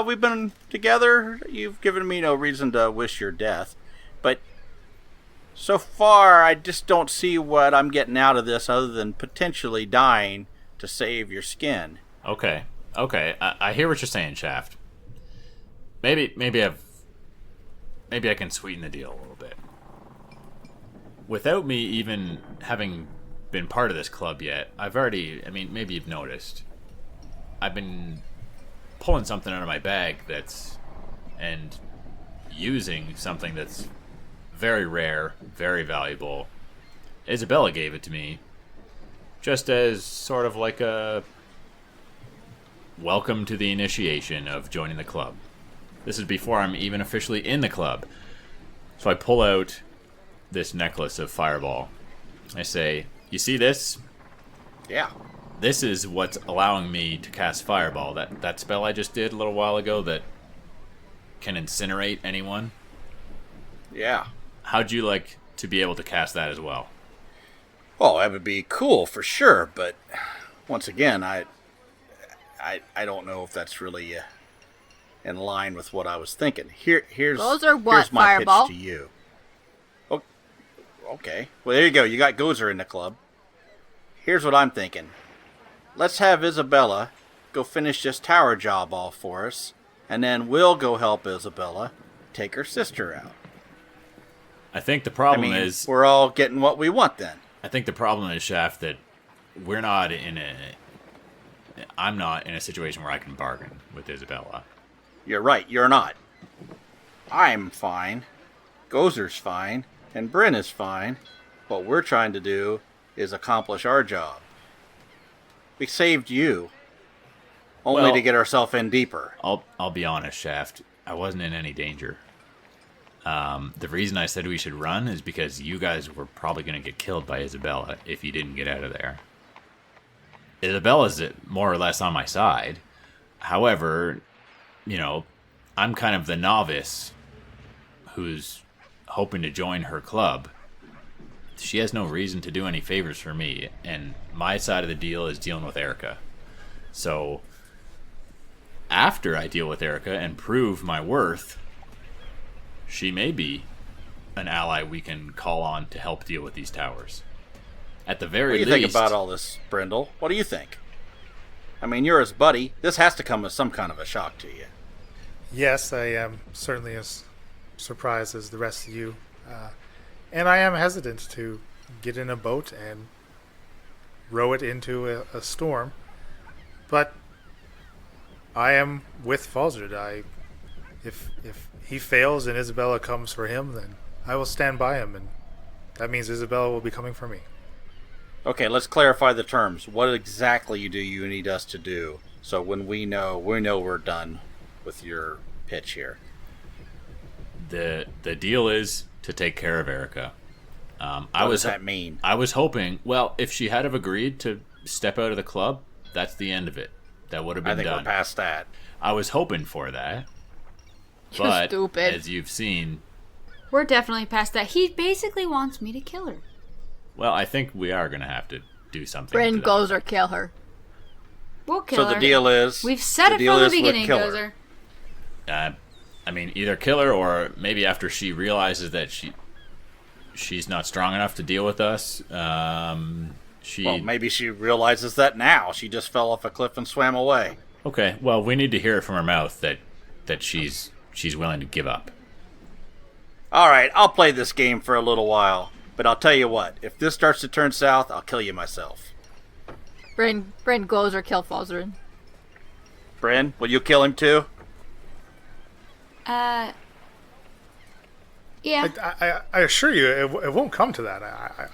we've been together. You've given me no reason to wish your death, but so far, I just don't see what I'm getting out of this other than potentially dying to save your skin. Okay. I hear what you're saying, Shaft. Maybe I can sweeten the deal a little bit. Without me even having been part of this club yet, maybe you've noticed, I've been pulling something out of my bag and using something that's very rare, very valuable. Isabella gave it to me just as sort of like a welcome to the initiation of joining the club. This is before I'm even officially in the club. So I pull out this necklace of Fireball. I say, you see this? Yeah. This is what's allowing me to cast Fireball. That spell I just did a little while ago that can incinerate anyone. Yeah. How'd you like to be able to cast that as well? Well, that would be cool for sure, but once again, I don't know if that's really in line with what I was thinking. Here's what, my Fireball? pitch to you. Oh, okay. Well, there you go. You got Gozer in the club. Here's what I'm thinking. Let's have Isabella go finish this tower job off for us, and then we'll go help Isabella take her sister out. I think the problem is we're all getting what we want then. I think the problem is, Shaft, that I'm not in a situation where I can bargain with Isabella. You're right, you're not. I'm fine. Gozer's fine. And Bryn is fine. What we're trying to do is accomplish our job. We saved you. Only to get ourselves in deeper. I'll be honest, Shaft. I wasn't in any danger. The reason I said we should run is because you guys were probably going to get killed by Isabella if you didn't get out of there. Isabella's more or less on my side. However, I'm kind of the novice who's hoping to join her club. She has no reason to do any favors for me, and my side of the deal is dealing with Erica. So, after I deal with Erica and prove my worth, she may be an ally we can call on to help deal with these towers. At the very least... What do you think about all this, Brindle? What do you think? You're his buddy. This has to come as some kind of a shock to you. Yes, I am certainly as surprised as the rest of you. And I am hesitant to get in a boat and row it into a storm. But I am with Falzard. If he fails and Isabella comes for him, then I will stand by him, and that means Isabella will be coming for me. Okay, let's clarify the terms. What exactly do you need us to do? So when we know we're done with your pitch here. The deal is to take care of Erica. What does that mean? I was hoping. Well, if she had have agreed to step out of the club, that's the end of it. That would have been I think done. we're past that. I was hoping for that. You're But stupid. as you've seen, We're definitely past that. He basically wants me to kill her. well, I think we are going to have to do something. Bryn to that. Gozer, kill her. We'll kill So her. the deal is... We've said it deal from the is we'll beginning, kill her. Gozer. I mean, either kill her or maybe after she realizes that she's not strong enough to deal with us. Well, maybe she realizes that now. She just fell off a cliff and swam away. Okay. Well, we need to hear it from her mouth that she's willing to give up. All right, I'll play this game for a little while. But I'll tell you what. If this starts to turn south, I'll kill you myself. Bryn Gozer, kill Falzard. Bryn, will you kill him too? Yeah. I assure you, it won't come to that.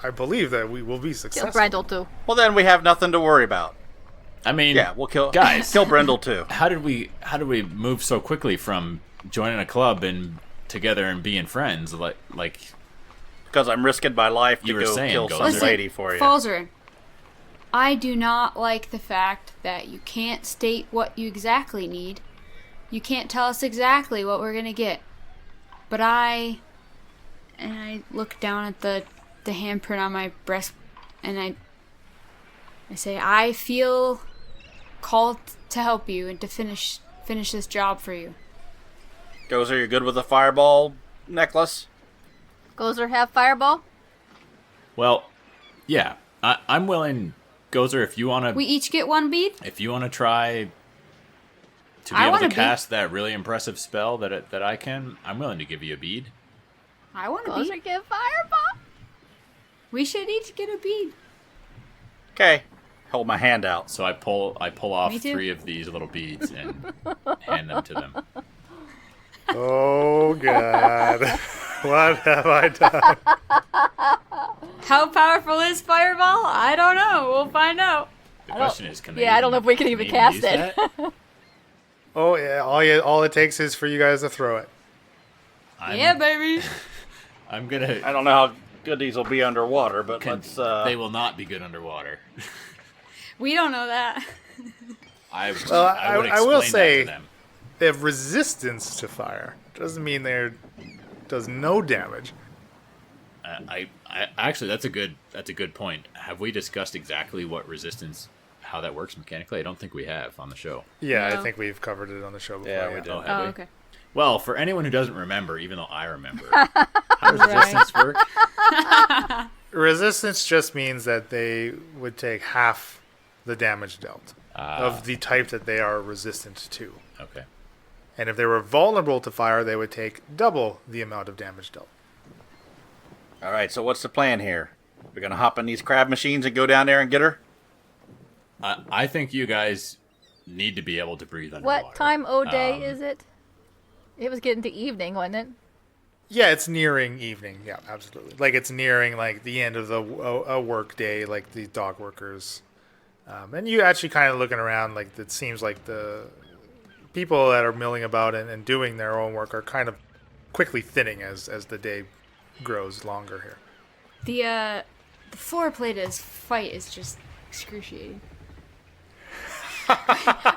I believe that we will be Kill successful. Brendel too. Well, then we have nothing to worry about. I mean, Yeah, we'll kill guys. kill Brendel too. How did we move so quickly from joining a club and together and being friends? Like Because I'm risking my life to You were go saying, kill Gozer. some Listen, lady for you. Falzer, I do not like the fact that you can't state what you exactly need. You can't tell us exactly what we're gonna get. But I look down at the handprint on my breast, and I say, I feel called to help you and to finish this job for you. Gozer, you good with the fireball necklace? Gozer have fireball? well, yeah. I'm willing, Gozer, if you want We to each get one bead? try to be I able want to a bead. cast that really impressive spell that I can, I'm willing to give you a bead. I want a Gozer bead. get fireball? We should each get a bead. Okay. Hold my hand out. So I pull off Me too. 3 of these little beads and hand them to them. Oh, God. What have I done? How powerful is Fireball? I don't know. We'll find out. The question is, can they Yeah, I don't know if we can even cast use it. that? Oh, yeah. All it takes is for you guys to throw it. Yeah, baby. I'm gonna. I don't know how good these will be underwater, but let's... They will not be good underwater. We don't know that. I I would will explain that say- to them. They have resistance to fire. Doesn't mean they're does no damage. I actually that's a good point. Have we discussed exactly what resistance, how that works mechanically? I don't think we have on the show. Yeah, No. I think we've covered it on the show before. Yeah, we did. Oh, have Oh, we? okay. Well, for anyone who doesn't remember, even though I remember, how does resistance work? Resistance just means that they would take half the damage dealt of the type that they are resistant to. Okay. And if they were vulnerable to fire, they would take double the amount of damage dealt. All right, so what's the plan here? We're going to hop in these crab machines and go down there and get her? I think you guys need to be able to breathe underwater. What time o' day is it? It was getting to evening, wasn't it? Yeah, it's nearing evening. Yeah, absolutely. Like it's nearing like the end of the a work day, like the dog workers. And you actually kind of looking around, like it seems like the people that are milling about and doing their own work are kind of quickly thinning as the day grows longer here. The foreplay to this fight is just excruciating.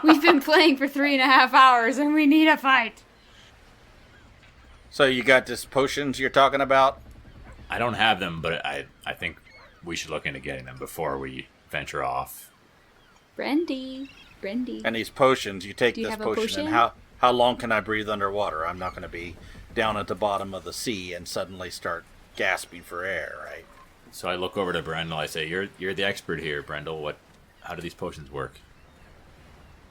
We've been playing for 3.5 hours and we need a fight. So you got this potions you're talking about? I don't have them, but I think we should look into getting them before we venture off. Brendy. And these potions, you take Do you this have a potion, and potion? how long can I breathe underwater? I'm not going to be down at the bottom of the sea and suddenly start gasping for air, right? So I look over to Brendel. I say, "You're the expert here, Brendel. How do these potions work?"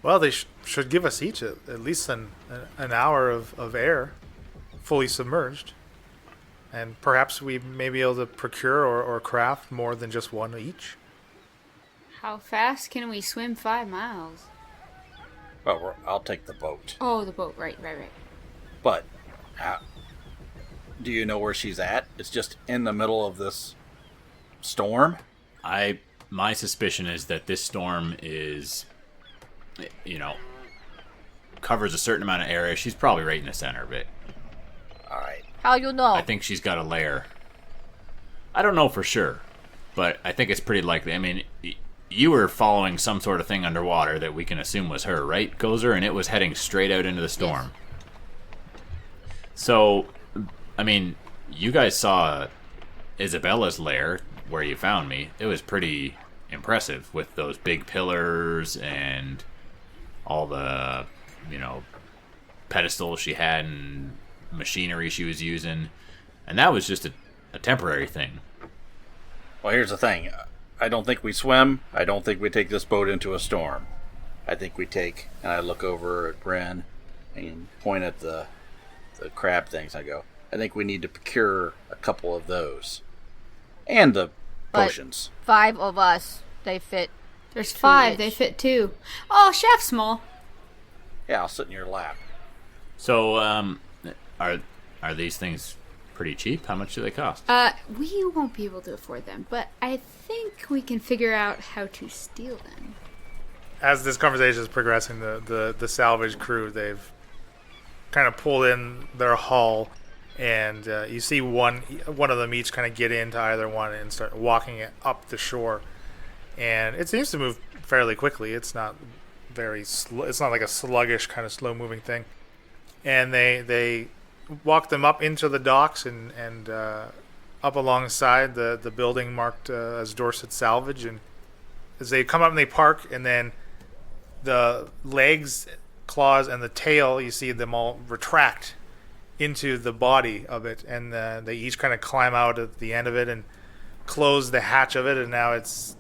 Well, they should give us each at least an hour of air, fully submerged. And perhaps we may be able to procure or craft more than just one each. How fast can we swim 5 miles? Well, I'll take the boat. Oh, the boat. Right. But, do you know where she's at? It's just in the middle of this storm? My suspicion is that this storm is, covers a certain amount of area. She's probably right in the center of it. Alright. How you know? I think she's got a lair. I don't know for sure, but I think it's pretty likely. I mean, you were following some sort of thing underwater that we can assume was her, right, Gozer? And it was heading straight out into the storm. Yes. So, I mean, you guys saw Isabella's lair where you found me. It was pretty impressive with those big pillars and all the, pedestals she had and machinery she was using. And that was just a temporary thing. Well, here's the thing. I don't think we swim. I don't think we take this boat into a storm. I think we take, and I look over at Bren and point at the crab things. I go, I think we need to procure a couple of those. And the potions. 5 of us, they fit. There's 5. each. They fit 2. Oh, chef's small. Yeah, I'll sit in your lap. So, are these things pretty cheap? How much do they cost? We won't be able to afford them, but I think we can figure out how to steal them. As this conversation is progressing, the salvage crew, they've kind of pulled in their hull, and you see one of them each kind of get into either one and start walking it up the shore. And it seems to move fairly quickly. It's not it's not like a sluggish kind of slow moving thing. And they walk them up into the docks and up alongside the building marked as Dorset Salvage. And as they come up and they park, and then the legs, claws, and the tail, you see them all retract into the body of it, and they each kind of climb out at the end of it and close the hatch of it, and now it's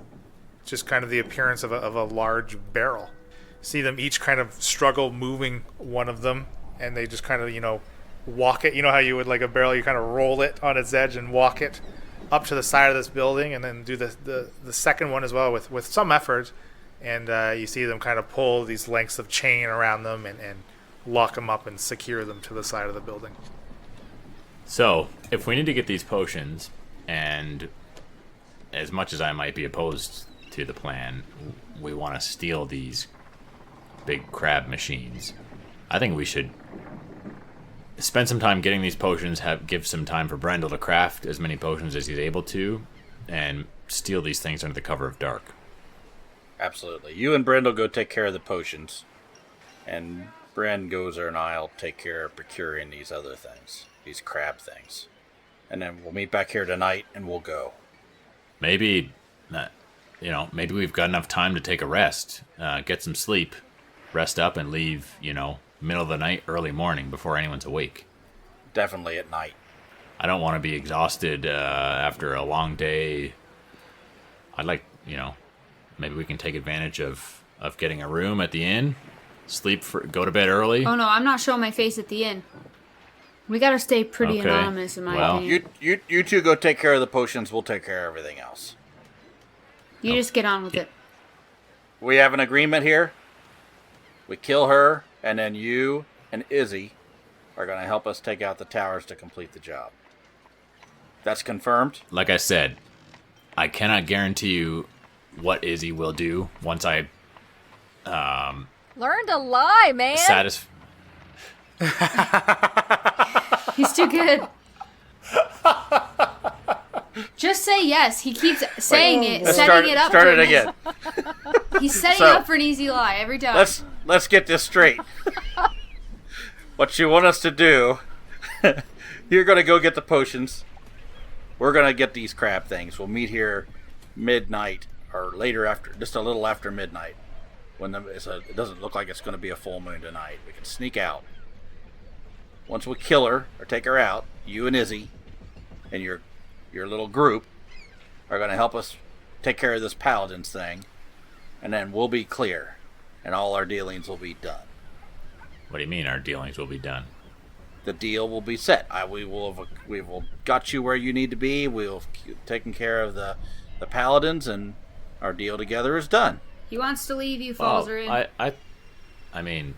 just kind of the appearance of a large barrel. See them each kind of struggle moving one of them, and they just kind of, walk it. You know how you would, like a barrel, you kind of roll it on its edge and walk it up to the side of this building, and then do the second one as well with some effort. And you see them kind of pull these lengths of chain around them and lock them up and secure them to the side of the building. So, if we need to get these potions, and as much as I might be opposed to the plan, we want to steal these big crab machines, I think we should spend some time getting these potions, give some time for Brendel to craft as many potions as he's able to, and steal these things under the cover of dark. Absolutely. You and Brendel go take care of the potions, and Bren, Gozer, and I'll take care of procuring these other things, these crab things. And then we'll meet back here tonight, and we'll go. Maybe, maybe we've got enough time to take a rest, get some sleep, rest up, and leave, middle of the night, early morning, before anyone's awake. Definitely at night. I don't want to be exhausted after a long day. I'd like, maybe we can take advantage of getting a room at the inn, go to bed early. Oh no, I'm not showing my face at the inn. We gotta stay pretty anonymous, in my opinion. You two go take care of the potions. We'll take care of everything else. You just get on with it. We have an agreement here. We kill her, and then you and Izzy are going to help us take out the towers to complete the job. That's confirmed? Like I said, I cannot guarantee you what Izzy will do once I Learn to lie, man. He's too good. Just say yes. He keeps saying it, setting it up. Start it again. He's setting it up for an easy lie every time. Let's get this straight. What you want us to do, you're going to go get the potions. We're going to get these crab things. We'll meet here midnight or later, just a little after midnight, when it doesn't look like it's going to be a full moon tonight. We can sneak out. Once we kill her or take her out, you and Izzy and your little group are going to help us take care of this paladins thing, and then we'll be clear, and all our dealings will be done. What do you mean our dealings will be done? The deal will be set. We will got you where you need to be. We'll have taken care of the paladins, and Our deal together is done. He wants to leave you, Well, Falzarin. I mean,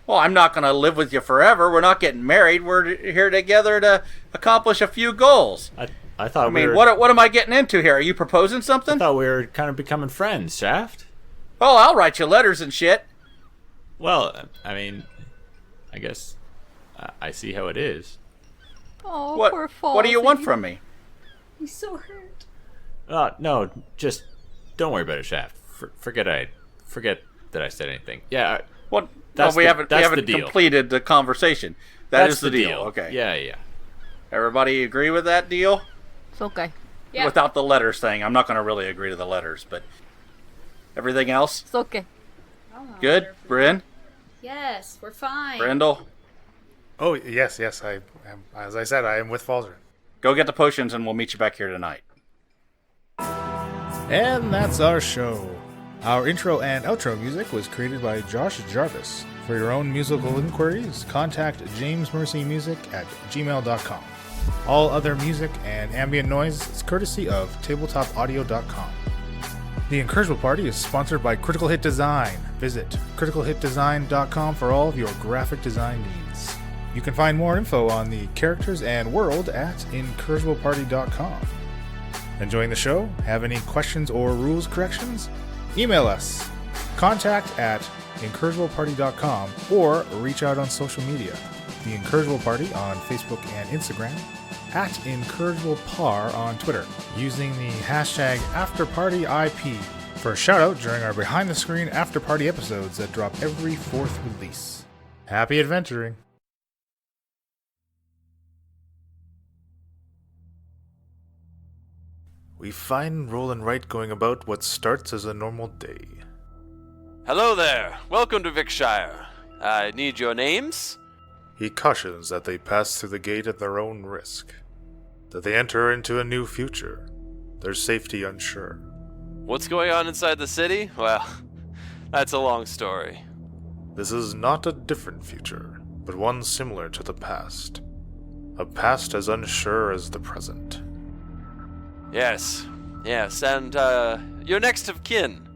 Well, I'm not going to live with you forever. We're not getting married. We're here together to accomplish a few goals. I thought I mean, what am I getting into here? Are you proposing I something? thought we were kind of becoming friends, Shaft. Oh, I'll write you letters and shit. Well, I mean, I guess I see how it is. Oh, What? poor Falsy. What do you want from me? He's so hurt. No, just don't worry about it, Shaft. Forget that I said anything. Yeah, What? That's we the- haven't that's the deal. completed the conversation. that's is the deal. Okay. Yeah. Everybody agree with that deal? It's okay. Yeah. Without the letters thing. I'm not going to really agree to the letters, but everything else? It's okay. Good? Bryn? Yes, we're fine. Brindle? Oh, yes, I am. As I said, I am with Falzarin. Go get the potions and we'll meet you back here tonight. And that's our show. Our intro and outro music was created by Josh Jarvis. For your own musical inquiries, contact jamesmercymusic@gmail.com. All other music and ambient noise is courtesy of tabletopaudio.com. The Incorrigible Party is sponsored by Critical Hit Design. Visit criticalhitdesign.com for all of your graphic design needs. You can find more info on the characters and world at incorrigibleparty.com. Enjoying the show? Have any questions or rules corrections? Email us. contact@incorrigibleparty.com or reach out on social media. The Incorrigible Party on Facebook and Instagram, @IncorrigiblePar on Twitter, using the hashtag AfterPartyIP for a shout out during our behind the screen after party episodes that drop every 4th release. Happy adventuring! We find Roland Wright going about what starts as a normal day. Hello there. Welcome to Vickshire. I need your names. He cautions that they pass through the gate at their own risk, that they enter into a new future, their safety unsure. What's going on inside the city? Well, that's a long story. This is not a different future, but one similar to the past. A past as unsure as the present. Yes, and you're next of kin,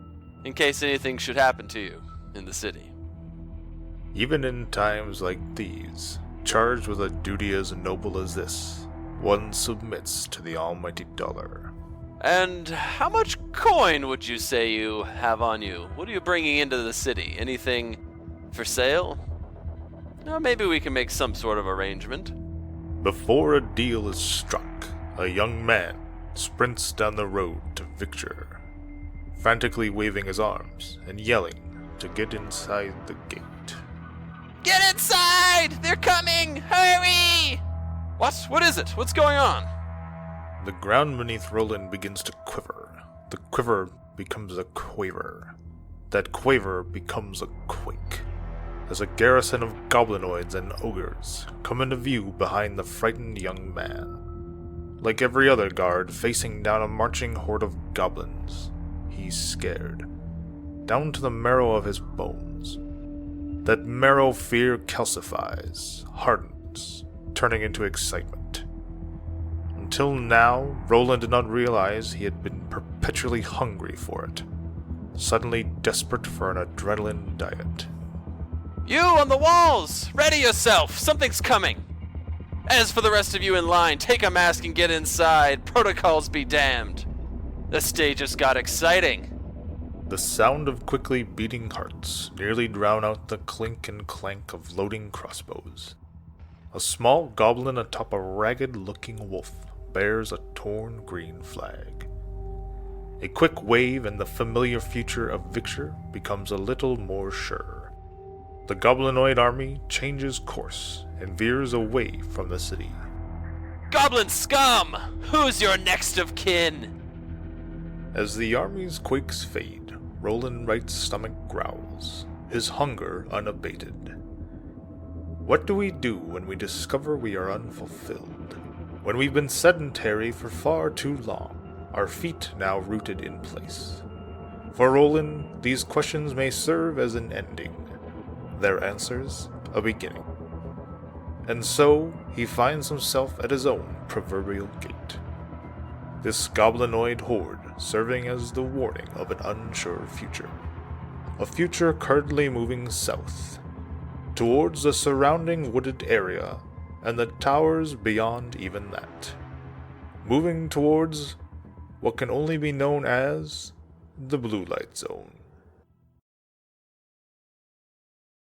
in case anything should happen to you in the city. Even in times like these, charged with a duty as noble as this, one submits to the almighty dollar. And how much coin would you say you have on you? What are you bringing into the city? Anything for sale? Or maybe we can make some sort of arrangement. Before a deal is struck, a young man sprints down the road to Victor, frantically waving his arms and yelling to get inside the gate. Get inside! They're coming! Hurry! What is it? What's going on? The ground beneath Roland begins to quiver. The quiver becomes a quaver. That quaver becomes a quake, as a garrison of goblinoids and ogres come into view behind the frightened young man. Like every other guard facing down a marching horde of goblins, he's scared, down to the marrow of his bones. That marrow fear calcifies, hardens, turning into excitement. Until now, Roland did not realize he had been perpetually hungry for it, suddenly desperate for an adrenaline diet. You on the walls! Ready yourself! Something's coming! As for the rest of you in line, take a mask and get inside. Protocols be damned. The stage just got exciting. The sound of quickly beating hearts nearly drown out the clink and clank of loading crossbows. A small goblin atop a ragged-looking wolf bears a torn green flag. A quick wave and the familiar future of Victor becomes a little more sure. The goblinoid army changes course and veers away from the city. Goblin scum! Who's your next of kin? As the army's quakes fade, Roland Wright's stomach growls, his hunger unabated. What do we do when we discover we are unfulfilled? When we've been sedentary for far too long, our feet now rooted in place. For Roland, these questions may serve as an ending, their answers a beginning. And so he finds himself at his own proverbial gate. this goblinoid horde serving as the warning of an unsure future. A future currently moving south, towards the surrounding wooded area and the towers beyond even that. Moving towards what can only be known as the Blue Light Zone.